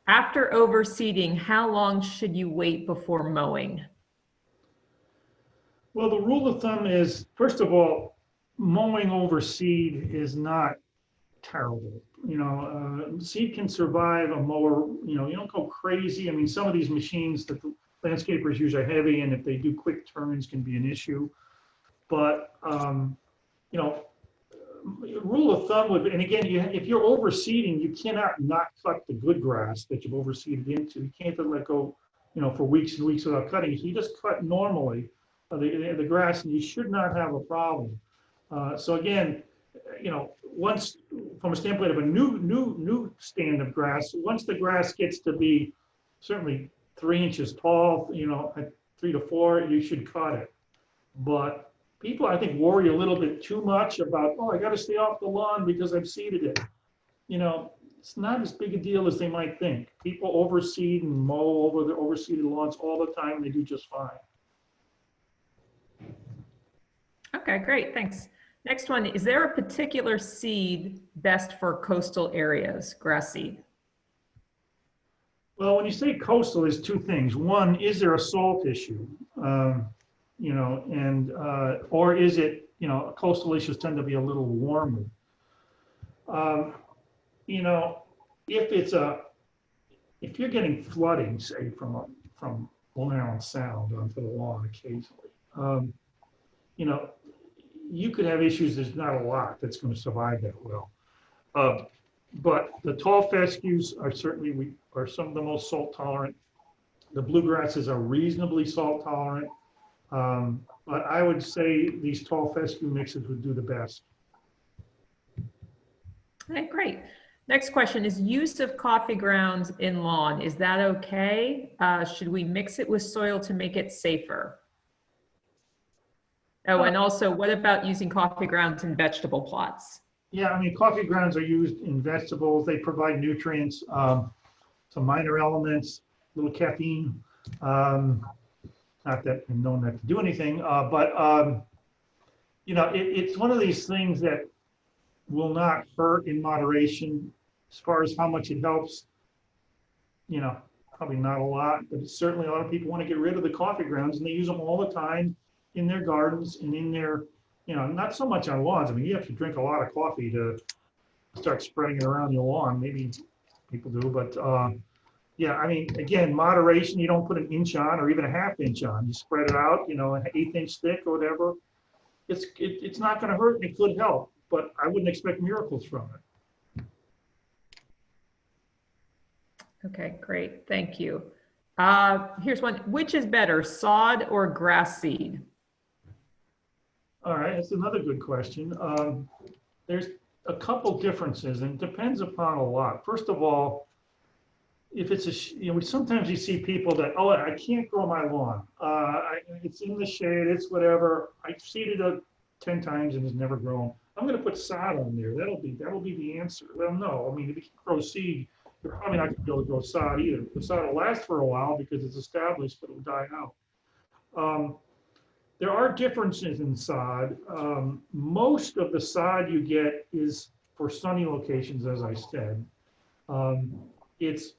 after overseeding, how long should you wait before mowing?
Well, the rule of thumb is, first of all, mowing over seed is not terrible. You know, seed can survive a mower. You know, you don't go crazy. I mean, some of these machines that the landscapers use are heavy, and if they do quick turns, can be an issue. But you know, rule of thumb would, and again, if you're overseeding, you cannot not cut the good grass that you've overseeded into. You can't let go, you know, for weeks and weeks without cutting. So you just cut normally the grass, and you should not have a problem. So again, you know, once from a standpoint of a new stand of grass, once the grass gets to be certainly 3 inches tall, you know, at 3 to 4, you should cut it. But people, I think, worry a little bit too much about, oh, I got to stay off the lawn because I've seeded it. You know, it's not as big a deal as they might think. People overseed and mow over their overseeded lawns all the time, and they do just fine.
Okay, great, thanks. Next one, is there a particular seed best for coastal areas, grass seed?
Well, when you say coastal, there's two things. One, is there a salt issue? You know, and or is it, you know, coastal issues tend to be a little warmer. You know, if you're getting flooding, say from Long Island Sound onto the lawn occasionally, you know, you could have issues. There's not a lot that's going to survive that well. But the tall fescues are certainly are some of the most salt tolerant. The bluegrasses are reasonably salt tolerant. But I would say these tall fescue mixes would do the best.
Okay, great. Next question is use of coffee grounds in lawn. Is that okay? Should we mix it with soil to make it safer? Oh, and also, what about using coffee grounds in vegetable plots?
Yeah, I mean, coffee grounds are used in vegetables. They provide nutrients, some minor elements, a little caffeine. Not that I'm known that to do anything, but you know, it's one of these things that will not hurt in moderation. As far as how much it helps, you know, probably not a lot, but certainly a lot of people want to get rid of the coffee grounds, and they use them all the time in their gardens and in their, you know, not so much on lawns. I mean, you have to drink a lot of coffee to start spreading it around your lawn. Maybe people do, but yeah, I mean, again, moderation. You don't put an inch on or even a half inch on. You spread it out, you know, an 1/8 inch thick or whatever. It's not going to hurt, and it could help, but I wouldn't expect miracles from it.
Okay, great, thank you. Here's one, which is better, sod or grass seed?
All right, that's another good question. There's a couple differences, and it depends upon a lot. First of all, if it's you know, sometimes you see people that, oh, I can't grow my lawn. It's in the shade, it's whatever. I've seeded it 10 times and it's never grown. I'm going to put sod on there. That'll be the answer. Well, no, I mean, if you can grow seed, you're probably not going to be able to grow sod either. The sod will last for a while because it's established, but it'll die out. There are differences in sod. Most of the sod you get is for sunny locations, as I said. It's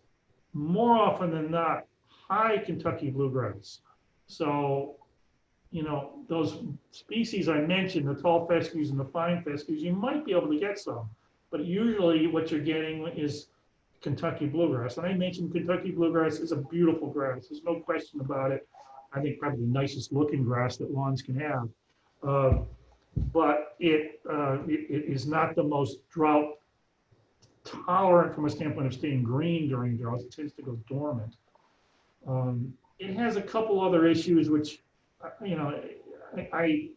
more often than not high Kentucky bluegrass. So, you know, those species I mentioned, the tall fescues and the fine fescues, you might be able to get some, but usually what you're getting is Kentucky bluegrass. And I mentioned Kentucky bluegrass is a beautiful grass. There's no question about it. I think probably the nicest looking grass that lawns can have. But it is not the most drought tolerant from a standpoint of staying green during droughts. It tends to go dormant. It has a couple other issues which, you know, I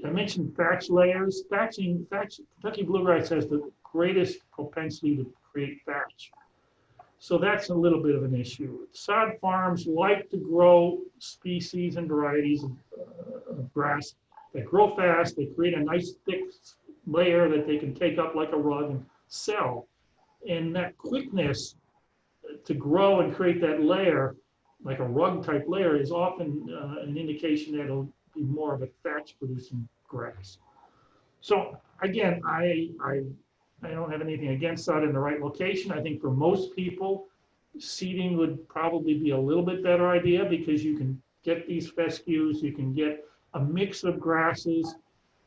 mentioned thatch layers. Kentucky bluegrass has the greatest propensity to create thatch. So that's a little bit of an issue. Sod farms like to grow species and varieties of grass that grow fast. They create a nice thick layer that they can take up like a rug and sell. And that quickness to grow and create that layer, like a rug type layer, is often an indication that it'll be more of a thatch producing grass. So again, I don't have anything against that in the right location. I think for most people, seeding would probably be a little bit better idea because you can get these fescues, you can get a mix of grasses.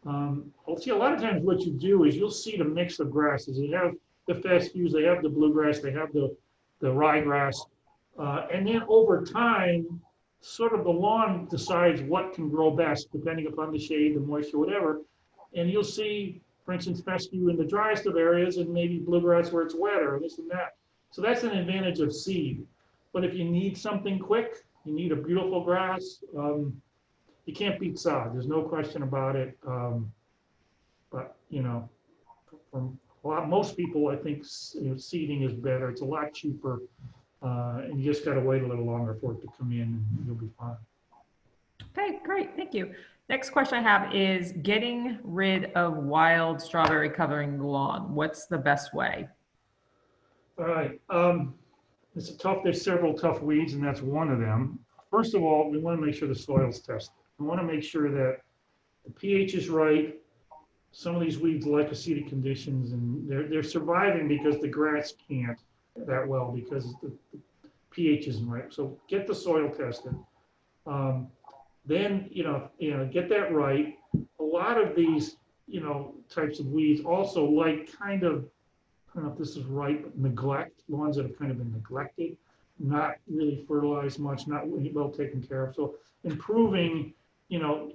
I'll see a lot of times what you do is you'll seed a mix of grasses. They have the fescues, they have the bluegrass, they have the ryegrass. And then over time, sort of the lawn decides what can grow best depending upon the shade, the moisture, whatever. And you'll see, for instance, fescue in the driest of areas and maybe bluegrass where it's wetter, this and that. So that's an advantage of seed. But if you need something quick, you need a beautiful grass, you can't beat sod. There's no question about it. But, you know, for most people, I think seeding is better. It's a lot cheaper. And you just got to wait a little longer for it to come in and you'll be fine.
Okay, great. Thank you. Next question I have is getting rid of wild strawberry covering the lawn. What's the best way?
All right. There's several tough weeds, and that's one of them. First of all, we want to make sure the soil's tested. We want to make sure that the pH is right. Some of these weeds like acidic conditions, and they're surviving because the grass can't that well because the pH isn't right. So get the soil tested. Then get that right. A lot of these types of weeds also like kind of, I don't know if this is right, but neglect, lawns that have kind of been neglected, not really fertilized much, not really well taken care of. So improving,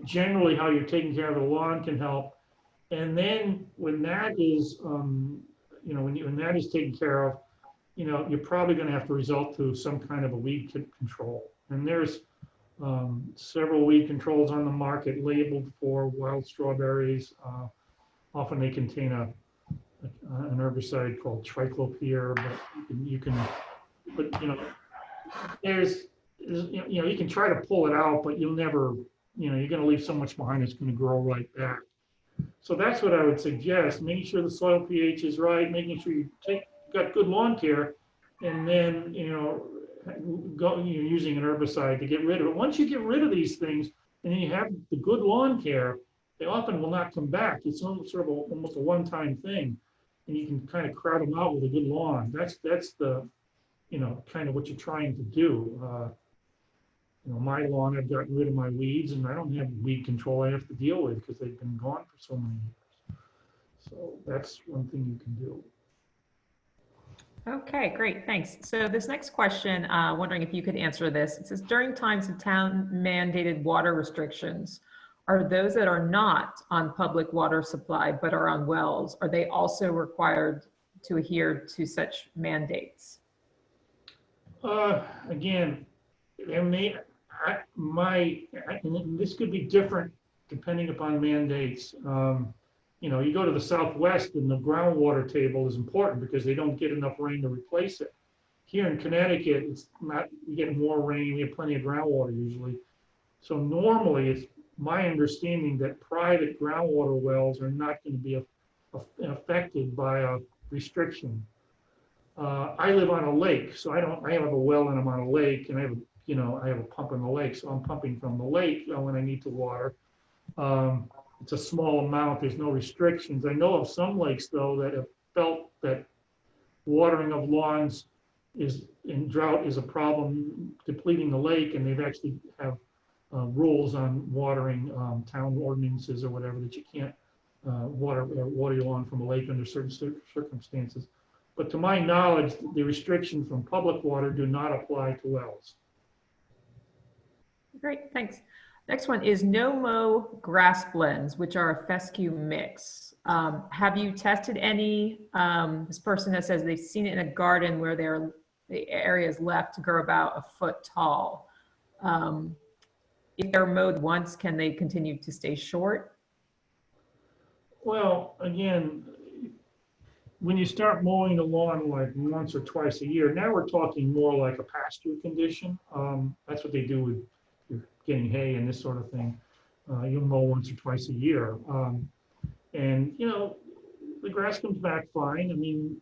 generally how you're taking care of the lawn can help. And then when that is, when that is taken care of, you're probably going to have to resort to some kind of a weed control. And there's several weed controls on the market labeled for wild strawberries. Often they contain an herbicide called triclopyr, but you can try to pull it out, but you'll never, you're going to leave so much behind it's going to grow right back. So that's what I would suggest, making sure the soil pH is right, making sure you got good lawn care, and then, using an herbicide to get rid of it. Once you get rid of these things, and then you have the good lawn care, they often will not come back. It's almost almost a one-time thing, and you can kind of crowd them out with a good lawn. That's the, kind of what you're trying to do. My lawn, I've gotten rid of my weeds, and I don't have weed control I have to deal with because they've been gone for so many years. So that's one thing you can do.
Okay, great, thanks. So this next question, wondering if you could answer this. It says, during times of town mandated water restrictions, are those that are not on public water supply but are on wells, are they also required to adhere to such mandates?
Again, this could be different depending upon mandates. You go to the Southwest and the groundwater table is important because they don't get enough rain to replace it. Here in Connecticut, it's not, we get more rain, we have plenty of groundwater usually. So normally it's my understanding that private groundwater wells are not going to be affected by a restriction. I live on a lake, so I have a well and I'm on a lake, and I have a pump in the lake, so I'm pumping from the lake when I need to water. It's a small amount, there's no restrictions. I know of some lakes though that have felt that watering of lawns in drought is a problem, depleting the lake, and they've actually have rules on watering, town ordinances or whatever, that you can't water your lawn from a lake under certain circumstances. But to my knowledge, the restrictions from public water do not apply to wells.
Great, thanks. Next one is no-mow grass blends, which are a fescue mix. Have you tested any? This person that says they've seen it in a garden where the area is left to grow about a foot tall. If they're mowed once, can they continue to stay short?
Well, again, when you start mowing the lawn like once or twice a year, now we're talking more like a pasture condition. That's what they do with you're getting hay and this sort of thing. You'll mow once or twice a year. And, you know, the grass comes back fine. I mean,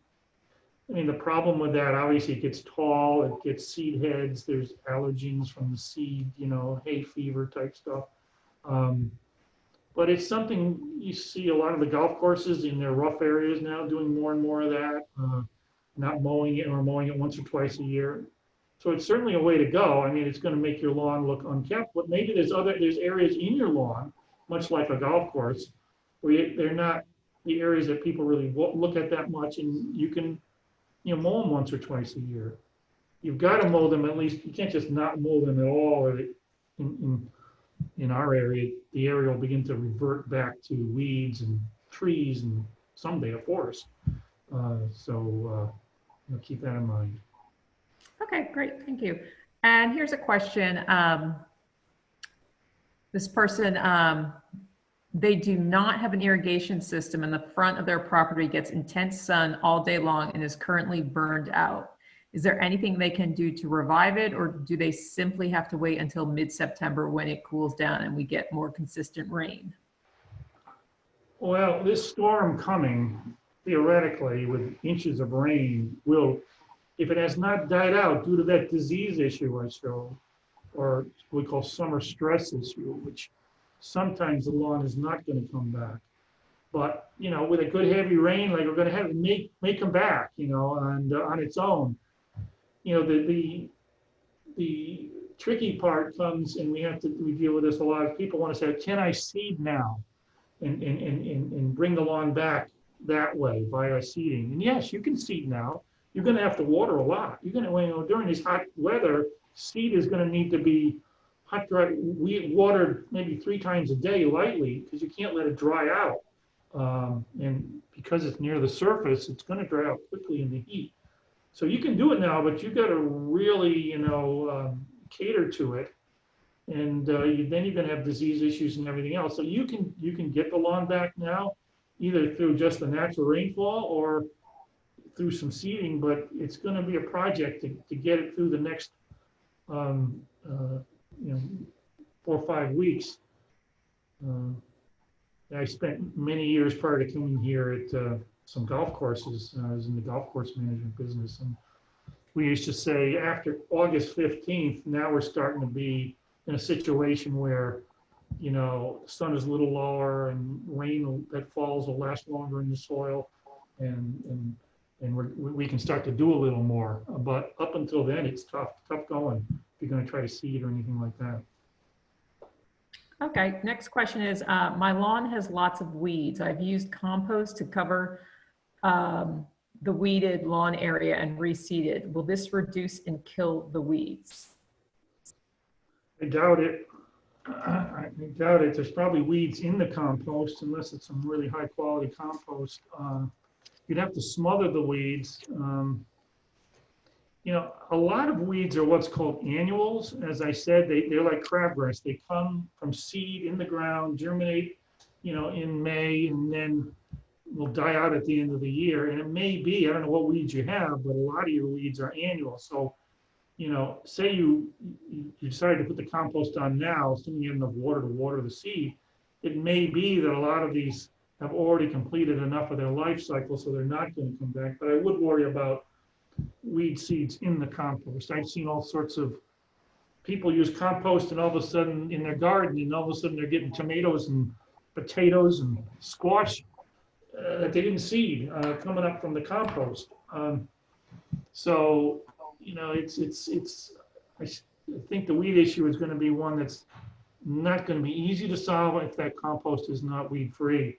the problem with that, obviously, it gets tall, it gets seed heads, there's allergens from the seed, you know, hay fever type stuff. But it's something you see a lot of the golf courses in their rough areas now doing more and more of that, not mowing it or mowing it once or twice a year. So it's certainly a way to go. I mean, it's going to make your lawn look unkempt, but maybe there's areas in your lawn, much like a golf course, where they're not the areas that people really look at that much, and you can, you know, mow them once or twice a year. You've got to mow them at least. You can't just not mow them at all, or in our area, the area will begin to revert back to weeds and trees and someday a forest. So keep that in mind.
Okay, great, thank you. And here's a question. This person, they do not have an irrigation system and the front of their property gets intense sun all day long and is currently burned out. Is there anything they can do to revive it, or do they simply have to wait until mid-September when it cools down and we get more consistent rain?
Well, this storm coming, theoretically, with inches of rain, will, if it has not died out due to that disease issue I showed, or what we call summer stress issue, which sometimes the lawn is not going to come back. But, you know, with a good heavy rain, like we're going to have, make come back, you know, and on its own. You know, the tricky part comes, and we deal with this a lot. Of people want to say, can I seed now and bring the lawn back that way via seeding? And yes, you can seed now. You're going to have to water a lot. You're going to, you know, during this hot weather, seed is going to need to be hot, dry, watered maybe 3 times a day lightly, because you can't let it dry out. And because it's near the surface, it's going to dry out quickly in the heat. So you can do it now, but you got to really, you know, cater to it. And then you're going to have disease issues and everything else. So you can get the lawn back now, either through just the natural rainfall or through some seeding, but it's going to be a project to get it through the next, you know, 4 or 5 weeks. I spent many years prior to coming here at some golf courses. I was in the golf course management business, and we used to say after August 15th, now we're starting to be in a situation where, you know, the sun is a little lower and rain that falls will last longer in the soil, and we can start to do a little more. But up until then, it's tough going if you're going to try to seed or anything like that.
Okay, next question is, my lawn has lots of weeds. I've used compost to cover the weeded lawn area and reseeded. Will this reduce and kill the weeds?
I doubt it. I doubt it. There's probably weeds in the compost unless it's some really high quality compost. You'd have to smother the weeds. You know, a lot of weeds are what's called annuals. As I said, they're like crabgrass. They come from seed in the ground, germinate, you know, in May, and then will die out at the end of the year. And it may be, I don't know what weeds you have, but a lot of your weeds are annual. So, you know, say you decided to put the compost on now, assuming you have enough water to water the seed, it may be that a lot of these have already completed enough of their life cycle, so they're not going to come back. But I would worry about weed seeds in the compost. I've seen all sorts of people use compost, and all of a sudden in their garden, and all of a sudden they're getting tomatoes and potatoes and squash that they didn't seed coming up from the compost. So, you know, I think the weed issue is going to be one that's not going to be easy to solve if that compost is not weed free.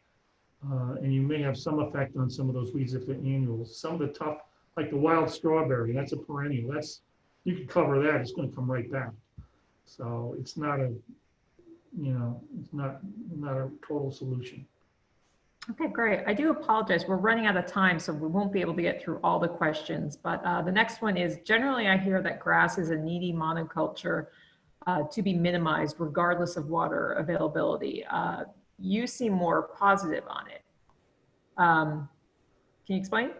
And you may have some effect on some of those weeds if they're annuals. Some of the tough, like the wild strawberry, that's a perennial. You can cover that, it's going to come right back. So it's not a, you know, it's not a total solution.
Okay, great. I do apologize. We're running out of time, so we won't be able to get through all the questions. But the next one is, generally I hear that grass is a needy monoculture to be minimized regardless of water availability. You seem more positive on it. Can you explain?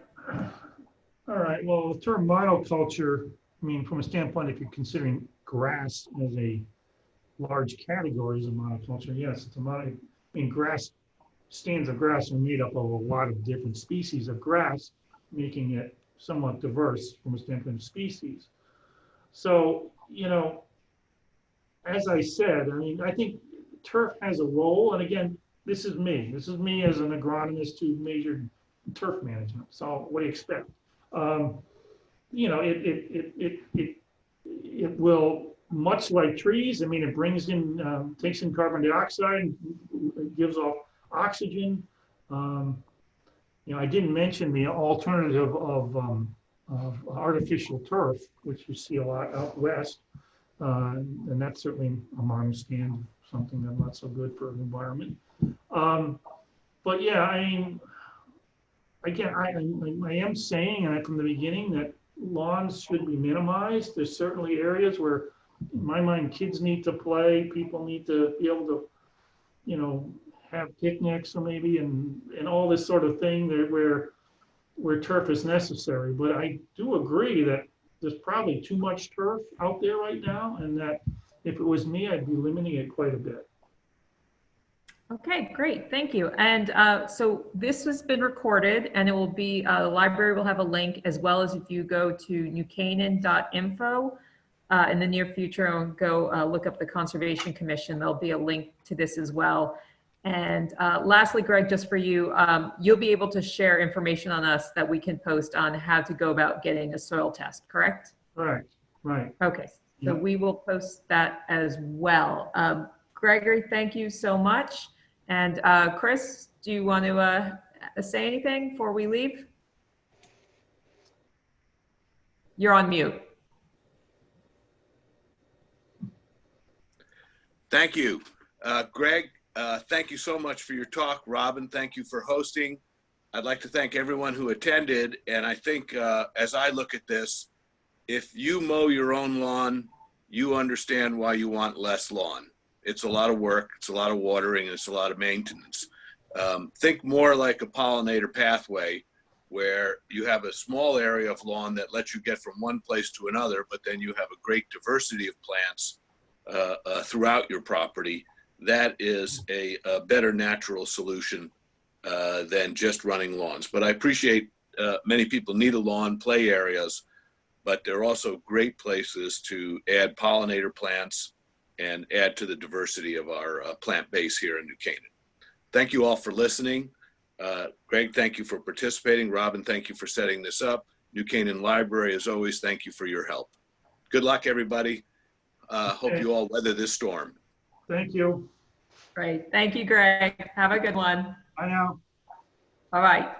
All right, well, the term monoculture, I mean, from a standpoint, if you're considering grass as a large category as a monoculture, yes, it's a I mean, stands of grass are made up of a lot of different species of grass, making it somewhat diverse from a standpoint of species. So, you know, as I said, I mean, I think turf has a role, and again, this is me. This is me as an agronomist who majored in turf management. So what do you expect? You know, it will, much like trees, I mean, it brings in, takes in carbon dioxide, it gives off oxygen. You know, I didn't mention the alternative of artificial turf, which you see a lot out west. And that's certainly a monostand, something that's not so good for the environment. But yeah, I mean, again, I am saying, and from the beginning, that lawns should be minimized. There's certainly areas where, in my mind, kids need to play, people need to be able to, you know, have picnics or maybe, and all this sort of thing that where turf is necessary. But I do agree that there's probably too much turf out there right now, and that if it was me, I'd be limiting it quite a bit.
Okay, great, thank you. And so this has been recorded, and it will be, the library will have a link, as well as if you go to newcanaan.info in the near future and go look up the Conservation Commission, there'll be a link to this as well. And lastly, Greg, just for you, you'll be able to share information on us that we can post on how to go about getting a soil test, correct?
Correct, right.
Okay, so
Yep.
we will post that as well. Gregory, thank you so much. And Chris, do you want to say anything before we leave? You're on mute.
Thank you. Greg, thank you so much for your talk. Robin, thank you for hosting. I'd like to thank everyone who attended. And I think as I look at this, if you mow your own lawn, you understand why you want less lawn. It's a lot of work, it's a lot of watering, and it's a lot of maintenance. Think more like a pollinator pathway, where you have a small area of lawn that lets you get from one place to another, but then you have a great diversity of plants throughout your property. That is a better natural solution than just running lawns. But I appreciate many people need a lawn, play areas, but they're also great places to add pollinator plants and add to the diversity of our plant base here in New Canaan. Thank you all for listening. Greg, thank you for participating. Robin, thank you for setting this up. New Canaan Library, as always, thank you for your help. Good luck, everybody. Hope you all weather this storm.
Thank you.
Great, thank you, Greg. Have a good one.
Bye now.
All right.